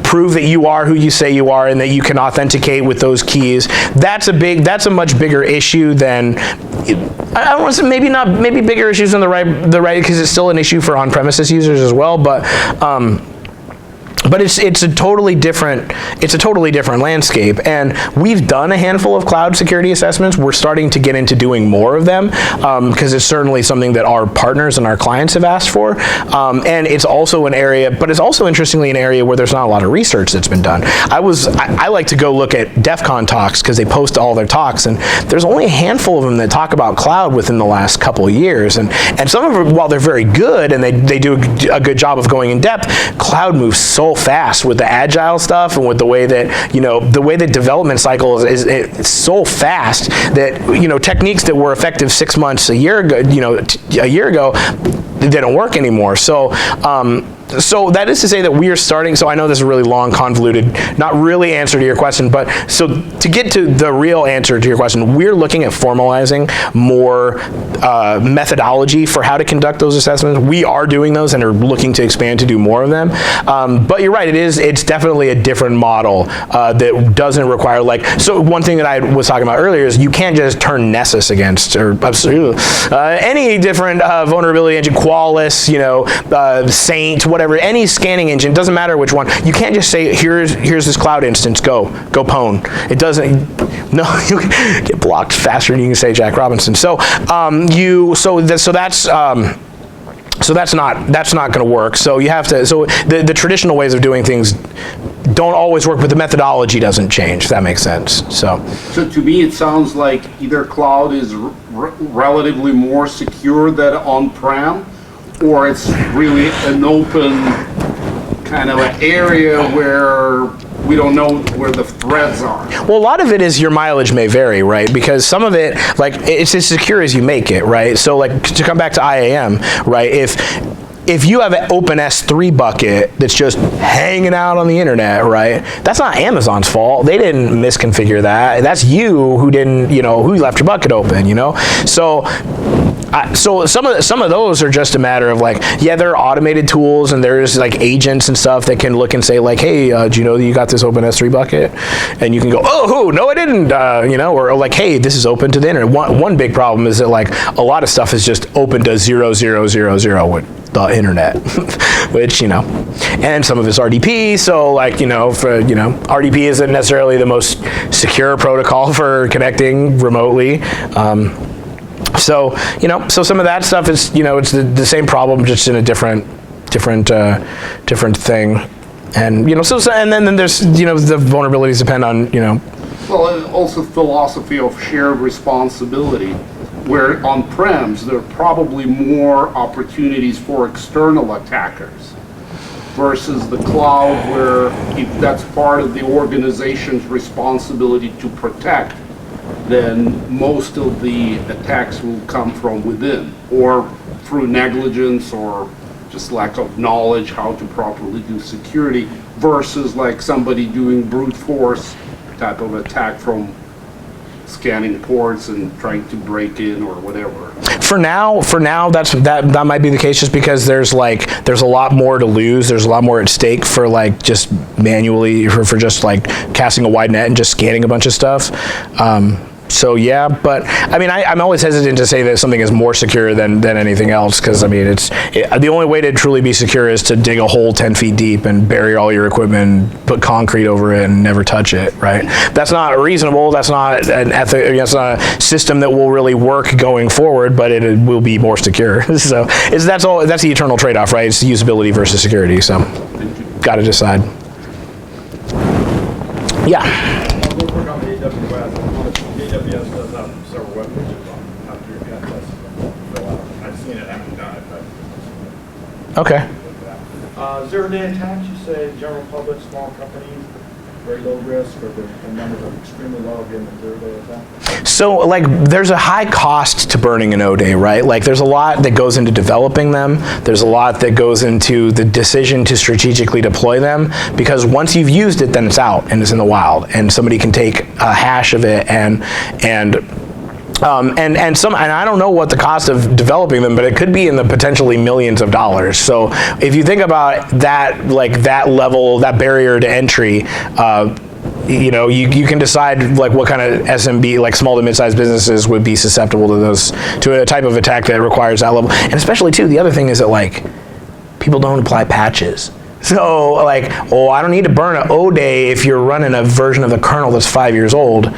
prove that you are who you say you are and that you can authenticate with those keys. That's a much bigger issue than, I don't want to say, maybe bigger issues than the right, because it's still an issue for on-premises users as well, but it's a totally different landscape, and we've done a handful of cloud security assessments. We're starting to get into doing more of them because it's certainly something that our partners and our clients have asked for, and it's also an area, but it's also interestingly an area where there's not a lot of research that's been done. I like to go look at DEF CON talks because they post all their talks, and there's only a handful of them that talk about cloud within the last couple of years, and some of them, while they're very good and they do a good job of going in depth, cloud moves so fast with the agile stuff and with the way that the way the development cycle is it's so fast that techniques that were effective 6 months a year ago they don't work anymore. So that is to say that we are starting, so I know this is a really long, convoluted, not really answer to your question, but so to get to the real answer to your question, we're looking at formalizing more methodology for how to conduct those assessments. We are doing those and are looking to expand to do more of them. But you're right, it's definitely a different model that doesn't require, so one thing that I was talking about earlier is you can't just turn Nessus against, or any different vulnerability engine, Qualys, Saint, whatever, any scanning engine, doesn't matter which one, you can't just say, here's this cloud instance, go pwn. It doesn't, no, you get blocked faster than you can say Jack Robinson. So that's not going to work. So you have to, so the traditional ways of doing things don't always work, but the methodology doesn't change, if that makes sense. So to me, it sounds like either cloud is relatively more secure than on-prem, or it's really an open kind of an area where we don't know where the threads are. Well, a lot of it is your mileage may vary, right? Because some of it, like, it's as secure as you make it, right? So, like, to come back to IAM, right? If you have an open S3 bucket that's just hanging out on the internet, right? That's not Amazon's fault. They didn't misconfigure that. That's you who didn't, who left your bucket open, So some of those are just a matter of like, yeah, there are automated tools and there's like agents and stuff that can look and say like, hey, do you know that you got this open S3 bucket? And you can go, oh, no, I didn't, or like, hey, this is open to the internet. One big problem is that like a lot of stuff is just open to 0.0.0.0 with the internet, which, and some of it's RDP. So like, RDP isn't necessarily the most secure protocol for connecting remotely. So some of that stuff is, it's the same problem, just in a different thing. And, and then there's, the vulnerabilities depend on, Well, and also philosophy of shared responsibility, where on-prems, there are probably more opportunities for external attackers versus the cloud, where if that's part of the organization's responsibility to protect, then most of the attacks will come from within, or through negligence or just lack of knowledge how to properly do security, versus like somebody doing brute force type of attack from scanning ports and trying to break in or whatever. For now, that might be the case, just because there's a lot more to lose. There's a lot more at stake for like just manually, for just like casting a wide net and just scanning a bunch of stuff. So yeah, but I mean, I'm always hesitant to say that something is more secure than anything else, because I mean, the only way to truly be secure is to dig a hole 10 feet deep and bury all your equipment, put concrete over it, and never touch it, right? That's not reasonable. That's not an that's not a system that will really work going forward, but it will be more secure. So that's the eternal trade-off, right? It's usability versus security. So got to decide. Yeah. Real quick on the AWS. AWS does have several web pages on after your pen test fill out. I've seen it, I haven't done it, but. Okay. Zero-day attacks, you say general public, small companies, very low risk, or the numbers are extremely low given the zero-day attack? So like there's a high cost to burning an O-Day, right? Like there's a lot that goes into developing them. There's a lot that goes into the decision to strategically deploy them, because once you've used it, then it's out and it's in the wild, and somebody can take a hash of it and I don't know what the cost of developing them, but it could be in the potentially millions of dollars. So if you think about that, like that level, that barrier to entry, you can decide like what kind of SMB, like small to mid-sized businesses, would be susceptible to a type of attack that requires that level. And especially too, the other thing is that like people don't apply patches. So like, I don't need to burn an O-Day if you're running a version of the kernel that's 5 years old,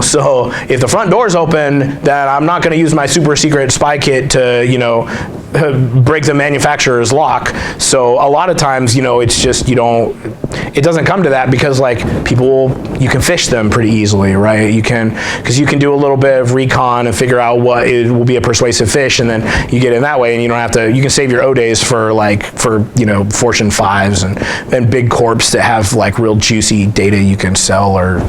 So if the front door's open, then I'm not going to use my super secret spy kit to, break the manufacturer's lock. So a lot of times, it's just, it doesn't come to that, because like you can phish them pretty easily, right? Because you can do a little bit of recon and figure out what it will be a persuasive phish, and then you get in that way, and you don't have to, you can save your O-Days for Fortune 5s and big corps that have like real juicy data you can sell, or,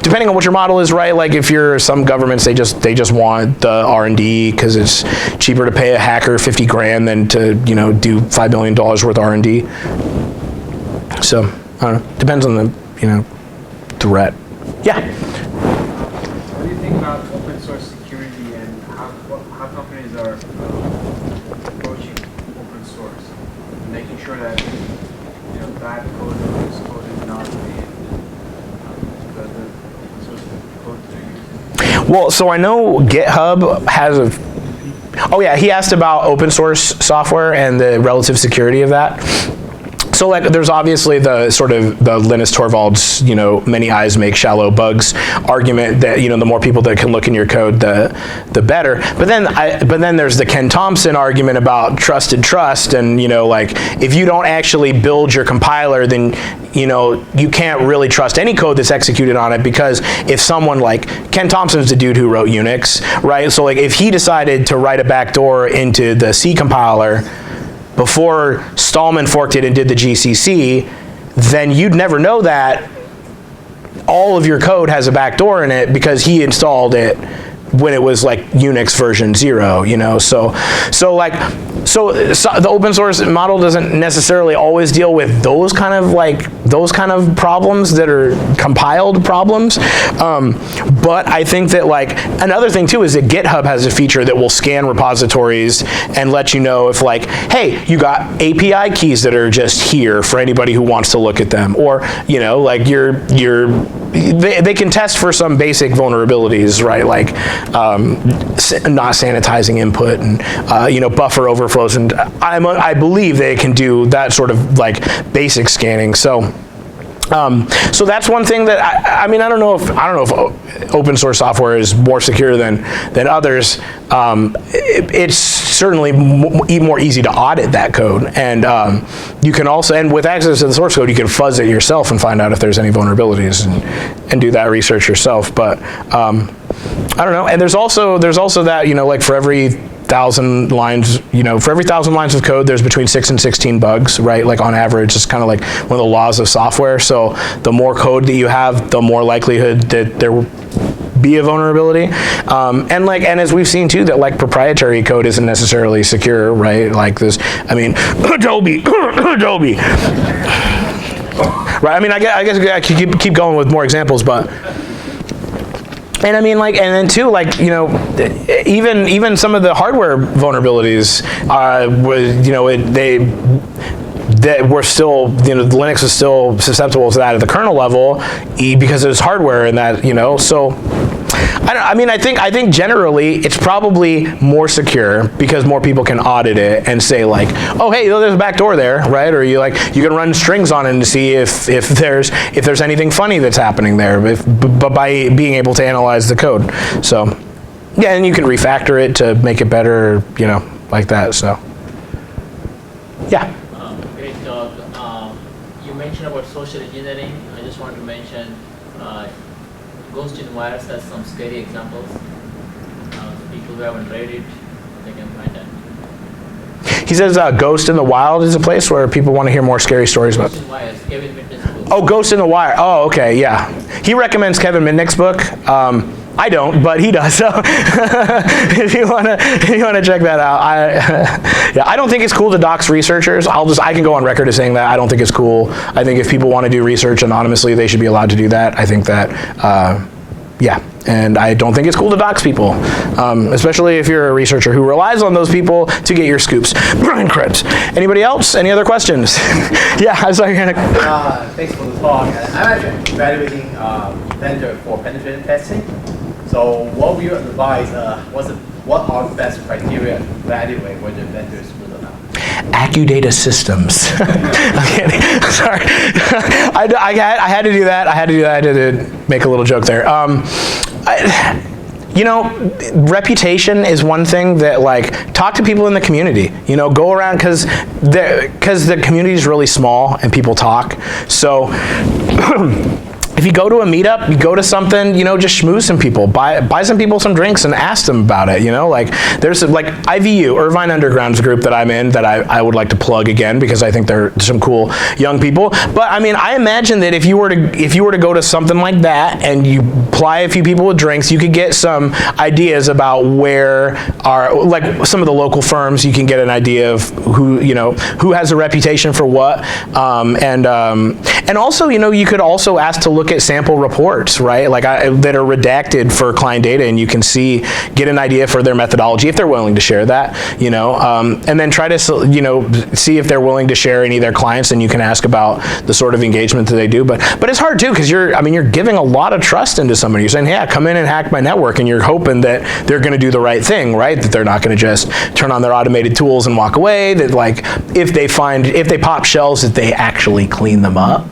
depending on what your model is, right? Like if you're some governments, they just want the R&D because it's cheaper to pay a hacker 50 grand than to, do $5 million worth of R&D. So, I don't know, depends on the, threat. Yeah? What do you think about open source security and how companies are approaching open source, making sure that bad code or loose code is not the open source code they're using? Well, so I know GitHub has Oh yeah, he asked about open source software and the relative security of that. So like, there's obviously the sort of the Linus Torvalds, many eyes make shallow bugs argument that, the more people that can look in your code, the better. But then there's the Ken Thompson argument about trusted trust, and like, if you don't actually build your compiler, then you can't really trust any code that's executed on it, because if someone like Ken Thompson's the dude who wrote Unix, right? So like, if he decided to write a backdoor into the C compiler before Stallman forked it and did the GCC, then you'd never know that all of your code has a backdoor in it because he installed it when it was like Unix version 0, so the open source model doesn't necessarily always deal with those kind of problems that are compiled problems. But I think that like, another thing too is that GitHub has a feature that will scan repositories and let you know if like, hey, you got API keys that are just here for anybody who wants to look at them, or like they can test for some basic vulnerabilities, right? Like not sanitizing input and buffer overflows, and I believe they can do that sort of like basic scanning. So that's one thing that I don't know if open source software is more secure than others. It's certainly more easy to audit that code, and you can also, and with access to the source code, you can fuzz it yourself and find out if there's any vulnerabilities and do that research yourself. But I don't know. And there's also that, like for every 1,000 lines, for every 1,000 lines of code, there's between 6 and 16 bugs, right? Like on average, it's kind of like one of the laws of software. So the more code that you have, the more likelihood that there will be a vulnerability. And as we've seen too, that like proprietary code isn't necessarily secure, right? Like this, Adobe. Right, I guess I could keep going with more examples, but. And and then too, even some of the hardware vulnerabilities, that were still, Linux was still susceptible to that at the kernel level because it was hardware and that, so. I think generally it's probably more secure because more people can audit it and say like, oh hey, there's a backdoor there, right? Or you can run strings on it to see if there's anything funny that's happening there, but by being able to analyze the code. So yeah, and you can refactor it to make it better, like that. So yeah. Great talk. You mentioned about social engineering. I just want to mention Ghost in Wires has some scary examples. People who haven't read it, they can find that. He says Ghost in the Wild is a place where people want to hear more scary stories about. Ghost in Wires, Kevin Mitnick's book. Oh, Ghost in the Wire. Oh, okay, yeah. He recommends Kevin Mitnick's book. I don't, but he does. So if you wanna check that out, I don't think it's cool to dox researchers. I can go on record as saying that I don't think it's cool. I think if people want to do research anonymously, they should be allowed to do that. I think that, yeah. And I don't think it's cool to dox people, especially if you're a researcher who relies on those people to get your scoops. Brian Krebs. Anybody else? Any other questions? Yeah, I saw your hand. Thanks for the talk. I'm actually evaluating vendor for penetration testing. So what will you advise, what are the best criteria to evaluate whether vendor is good or not? Accudata Systems. I'm kidding. Sorry. I had to do that. I had to make a little joke there. Reputation is one thing that, like, talk to people in the community. Go around, because the community is really small and people talk. So if you go to a meetup, you go to something, just schmooze some people, buy some people some drinks and ask them about it, Like, there's like IVU, Irvine Underground's group that I'm in that I would like to plug again because I think they're some cool young people. But I imagine that if you were to go to something like that and you ply a few people with drinks, you could get some ideas about where are, like, some of the local firms. You can get an idea of who has a reputation for what, and also, you could also ask to look look at sample reports, right? Like that are redacted for client data, and you can get an idea for their methodology if they're willing to share that, and then try to, see if they're willing to share any of their clients, and you can ask about the sort of engagement that they do. But it's hard too, because you're giving a lot of trust into somebody. You're saying, yeah, come in and hack my network, and you're hoping that they're going to do the right thing, right? That they're not going to just turn on their automated tools and walk away. That like if they pop shells, that they actually clean them up,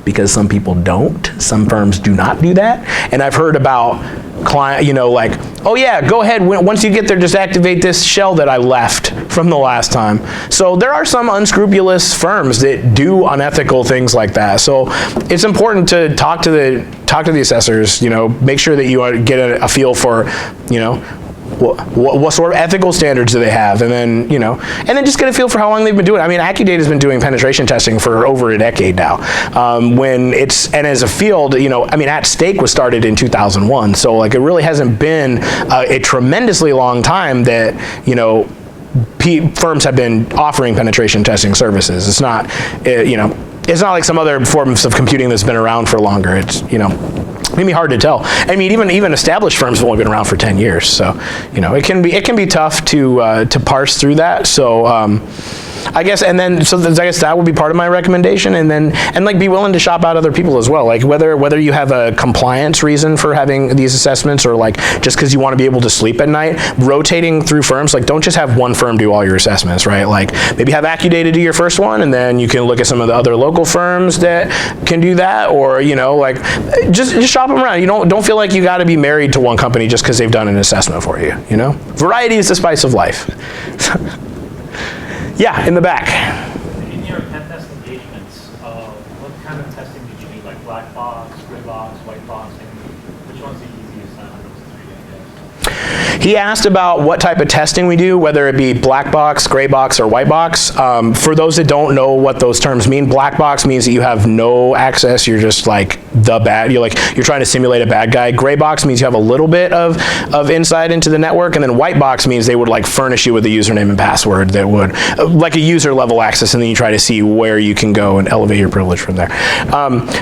because some people don't. Some firms do not do that. And I've heard about client, like, oh yeah, go ahead, once you get there, just activate this shell that I left from the last time. So there are some unscrupulous firms that do unethical things like that. So it's important to talk to the assessors, make sure that you get a feel for, what sort of ethical standards do they have, and then just get a feel for how long they've been doing it. I mean, Accudata's been doing penetration testing for over a decade now. And as a field, At Stake was started in 2001, so like it really hasn't been a tremendously long time that firms have been offering penetration testing services. It's not, it's not like some other forms of computing that's been around for longer. It's maybe hard to tell. I mean, even established firms have only been around for 10 years, so it can be tough to parse through that. So I guess that would be part of my recommendation, and like be willing to shop out other people as well. Like whether you have a compliance reason for having these assessments, or like just because you want to be able to sleep at night, rotating through firms. Like don't just have one firm do all your assessments, right? Like maybe have Accudata do your first one, and then you can look at some of the other local firms that can do that, or just shop them around. You don't feel like you got to be married to one company just because they've done an assessment for you. Variety is the spice of life. Yeah, in the back. In your pen test engagements, what kind of testing did you need? Like black box, gray box, white box? Which one's the easiest out of those three, I guess? He asked about what type of testing we do, whether it be black box, gray box, or white box. For those that don't know what those terms mean, black box means that you have no access. You're just like you're trying to simulate a bad guy. Gray box means you have a little bit of insight into the network, and then white box means they would like furnish you with a username and password that would like a user level access, and then you try to see where you can go and elevate your privilege from there.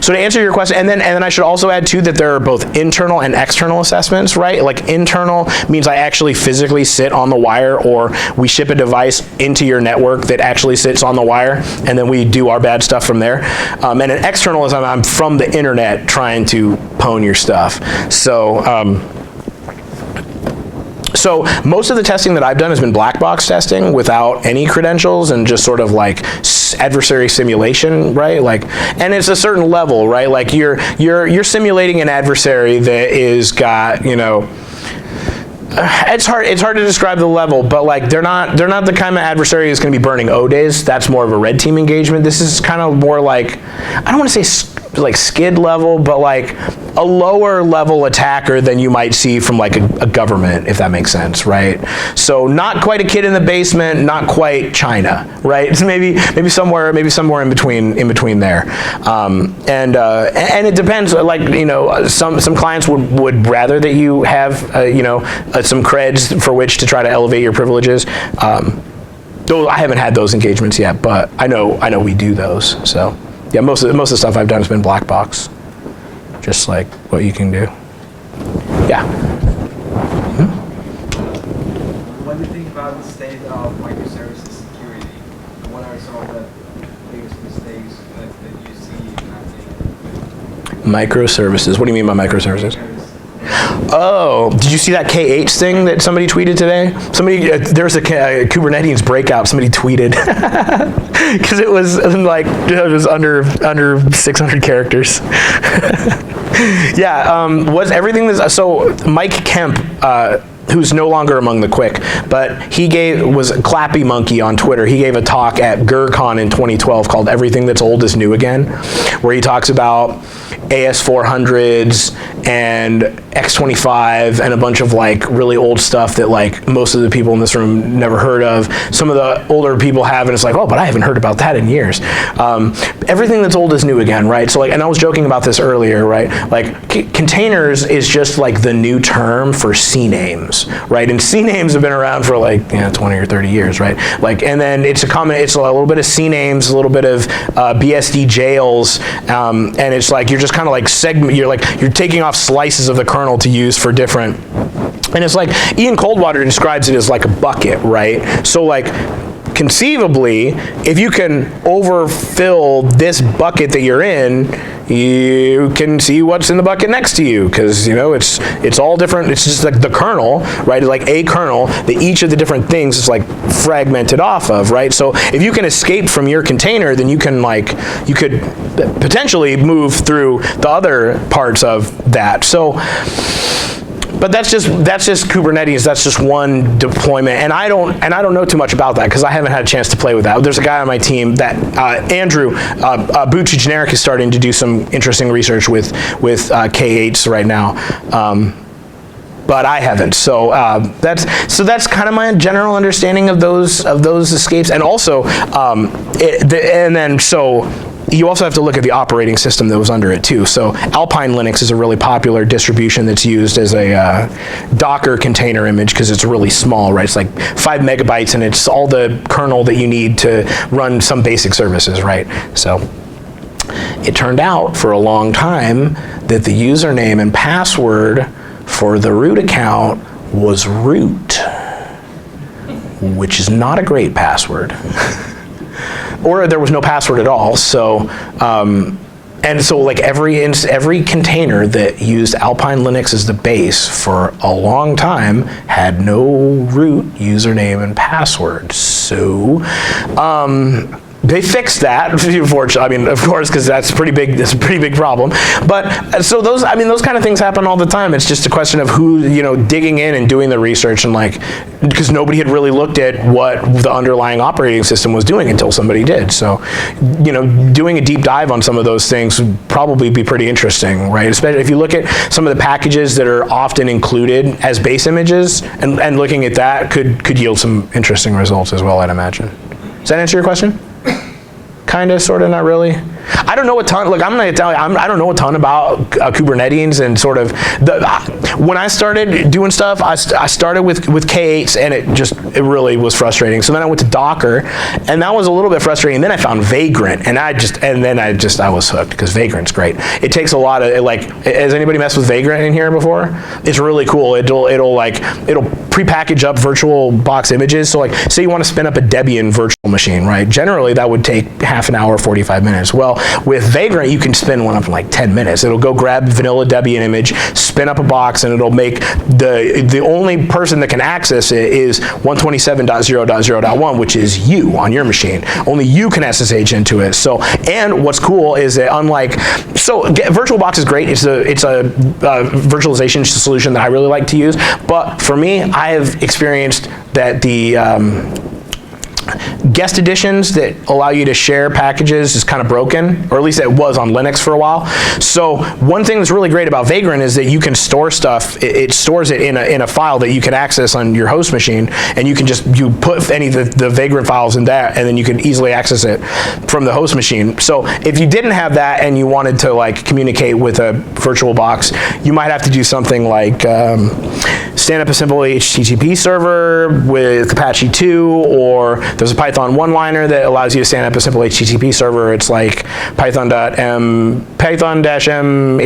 So to answer your question, and then I should also add too that there are both internal and external assessments, right? Like internal means I actually physically sit on the wire, or we ship a device into your network that actually sits on the wire, and then we do our bad stuff from there. And an external is I'm from the internet trying to pwn your stuff. So most of the testing that I've done has been black box testing without any credentials, and just sort of like adversary simulation, right? Like, and it's a certain level, right? Like you're simulating an adversary that is got, it's hard to describe the level, but like they're not the kind of adversary that's going to be burning O-days. That's more of a red team engagement. This is kind of more like, I don't want to say like skid level, but like a lower level attacker than you might see from like a government, if that makes sense, right? So not quite a kid in the basement, not quite China, right? So maybe somewhere in between there. And it depends. Like some clients would rather that you have some creds for which to try to elevate your privileges. Though I haven't had those engagements yet, but I know we do those. So yeah, most of the stuff I've done has been black box, just like what you can do. Yeah. What do you think about the state of microservices security? What are some of the biggest mistakes that you see happening? Microservices. What do you mean by microservices? Oh, did you see that K8 thing that somebody tweeted today? There's a Kubernetes breakout. Somebody tweeted because it was like under 600 characters. Yeah, was everything this? So Mike Kemp, who's no longer among the quick, but was Clappy Monkey on Twitter. He gave a talk at GurCon in 2012 called "Everything That's Old Is New Again," where he talks about AS400s and X25 and a bunch of like really old stuff that like most of the people in this room never heard of. Some of the older people have, and it's like, oh, but I haven't heard about that in years. Everything that's old is new again, right? So like, and I was joking about this earlier, right? Like containers is just like the new term for CNAMEs. names, right? And C names have been around for like 20 or 30 years, right? Like, and then it's a little bit of C names, a little bit of BSD jails, and it's like you're just kind of like you're taking off slices of the kernel to use for different. And it's like Ian Coldwater describes it as like a bucket, right? So like, conceivably, if you can overfill this bucket that you're in, you can see what's in the bucket next to you, because it's all different. It's just like the kernel, right? It's like a kernel that each of the different things is like fragmented off of, right? So if you can escape from your container, then you could potentially move through the other parts of that. So. But that's just Kubernetes. That's just one deployment, and I don't know too much about that because I haven't had a chance to play with that. There's a guy on my team that Andrew Bucci Generic is starting to do some interesting research with K8s right now, but I haven't. So that's kind of my general understanding of those escapes, and also you also have to look at the operating system that was under it too. So Alpine Linux is a really popular distribution that's used as a Docker container image because it's really small, right? It's like 5 megabytes and it's all the kernel that you need to run some basic services, right? So it turned out for a long time that the username and password for the root account was root, which is not a great password. Or there was no password at all. So, and so like every container that used Alpine Linux as the base for a long time had no root username and password. So, they fixed that, unfortunately. I mean, of course, because that's a pretty big problem. But so those kind of things happen all the time. It's just a question of who, digging in and doing the research, and like, because nobody had really looked at what the underlying operating system was doing until somebody did. So, doing a deep dive on some of those things would probably be pretty interesting, right? Especially if you look at some of the packages that are often included as base images, and looking at that could yield some interesting results as well, I'd imagine. Does that answer your question? Kind of, sort of, not really. I don't know a ton. Look, I'm going to tell you, I don't know a ton about Kubernetes and sort of when I started doing stuff, I started with K8s, and it really was frustrating. So then I went to Docker, and that was a little bit frustrating. Then I found Vagrant, and I was hooked because Vagrant's great. It takes a lot of has anybody messed with Vagrant in here before? It's really cool. It'll prepackage up virtual box images. So like, say you want to spin up a Debian virtual machine, right? Generally that would take half an hour, 45 minutes. Well, with Vagrant, you can spin one up in like 10 minutes. It'll go grab vanilla Debian image, spin up a box, and it'll make the only person that can access it is 127.0.0.1, which is you on your machine. Only you can SSH into it. So, and what's cool is that VirtualBox is great. It's a virtualization solution that I really like to use. But for me, I have experienced that the guest editions that allow you to share packages is kind of broken, or at least it was on Linux for a while. So one thing that's really great about Vagrant is that you can store stuff. It stores it in a file that you can access on your host machine, and you can you put any of the Vagrant files in that, and then you can easily access it from the host machine. So if you didn't have that and you wanted to like communicate with a VirtualBox, you might have to do something like stand up a simple HTTP server with Apache 2, or there's a Python one-liner that allows you to stand up a simple HTTP server. It's like python-m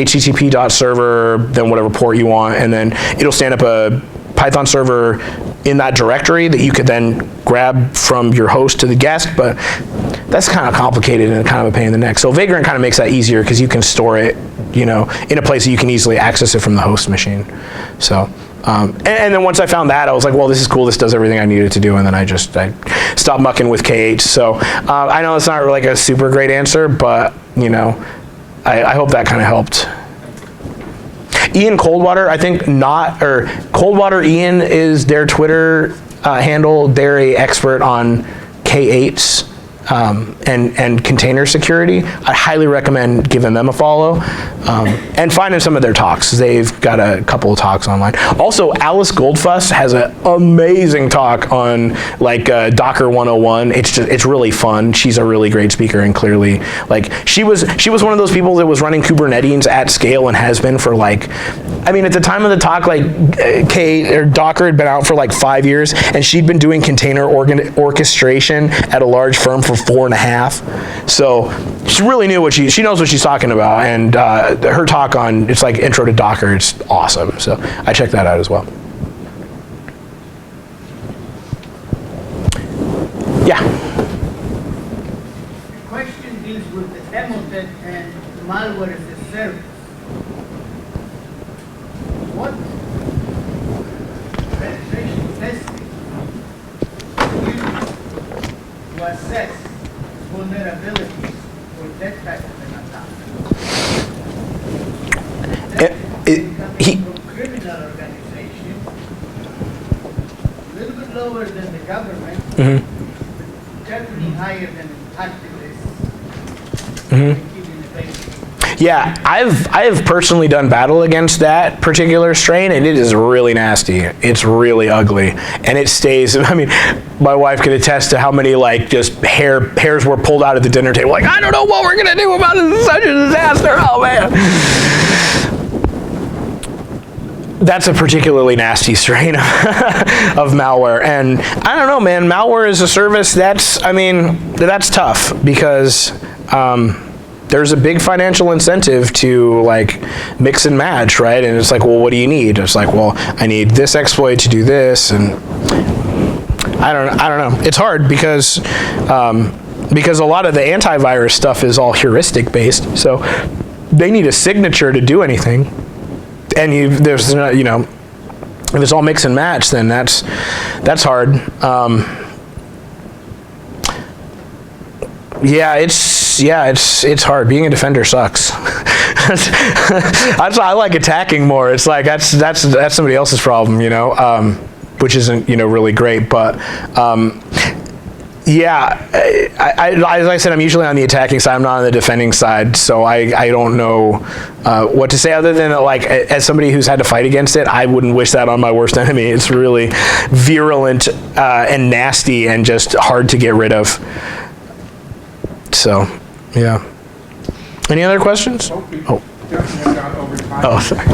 http.server, then whatever port you want, and then it'll stand up a Python server in that directory that you could then grab from your host to the guest, but that's kind of complicated and kind of a pain in the neck. So Vagrant kind of makes that easier because you can store it, in a place that you can easily access it from the host machine. So. And then once I found that, I was like, well, this is cool. This does everything I needed to do. And then I stopped mucking with K8. So I know it's not like a super great answer, but, I hope that kind of helped. Ian Coldwater, I think Coldwater Ian is their Twitter handle. They're an expert on K8s. and container security. I highly recommend giving them a follow and finding some of their talks. They've got a couple of talks online. Also, Alice Goldfuss has an amazing talk on like Docker 101. It's really fun. She's a really great speaker, and clearly, like, she was one of those people that was running Kubernetes at scale and has been for like, I mean, at the time of the talk, like Docker had been out for like 5 years, and she'd been doing container orchestration at a large firm for 4.5. So she really knew what she knows what she's talking about, and her talk on, it's like Intro to Docker, it's awesome. So I checked that out as well. Yeah. The question deals with the Emotet and malware as a service. What penetration testing used to assess vulnerabilities for that type of an attack? Coming from criminal organization, a little bit lower than the government, definitely higher than activists. Yeah, I have personally done battle against that particular strain, and it is really nasty. It's really ugly, and it stays. I mean, my wife can attest to how many like just hairs were pulled out at the dinner table. Like, I don't know what we're gonna do about this. It's such a disaster. Oh man. That's a particularly nasty strain of malware, and I don't know, man. Malware as a service. That's tough because. There's a big financial incentive to like mix and match, right? And it's like, well, what do you need? It's like, well, I need this exploit to do this, and I don't know. It's hard because a lot of the antivirus stuff is all heuristic based, so they need a signature to do anything, and there's if it's all mix and match, then that's hard. It's hard. Being a defender sucks. That's why I like attacking more. It's like that's somebody else's problem, which isn't really great. But as I said, I'm usually on the attacking side. I'm not on the defending side, so I don't know what to say other than like as somebody who's had to fight against it, I wouldn't wish that on my worst enemy. It's really virulent and nasty and just hard to get rid of. So, yeah. Any other questions? Oh. Definitely gone over time. Oh, sorry.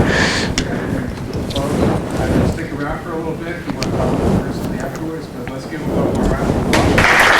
Stick around for a little bit if you want to talk about the person afterwards, but let's give them a little more round of applause.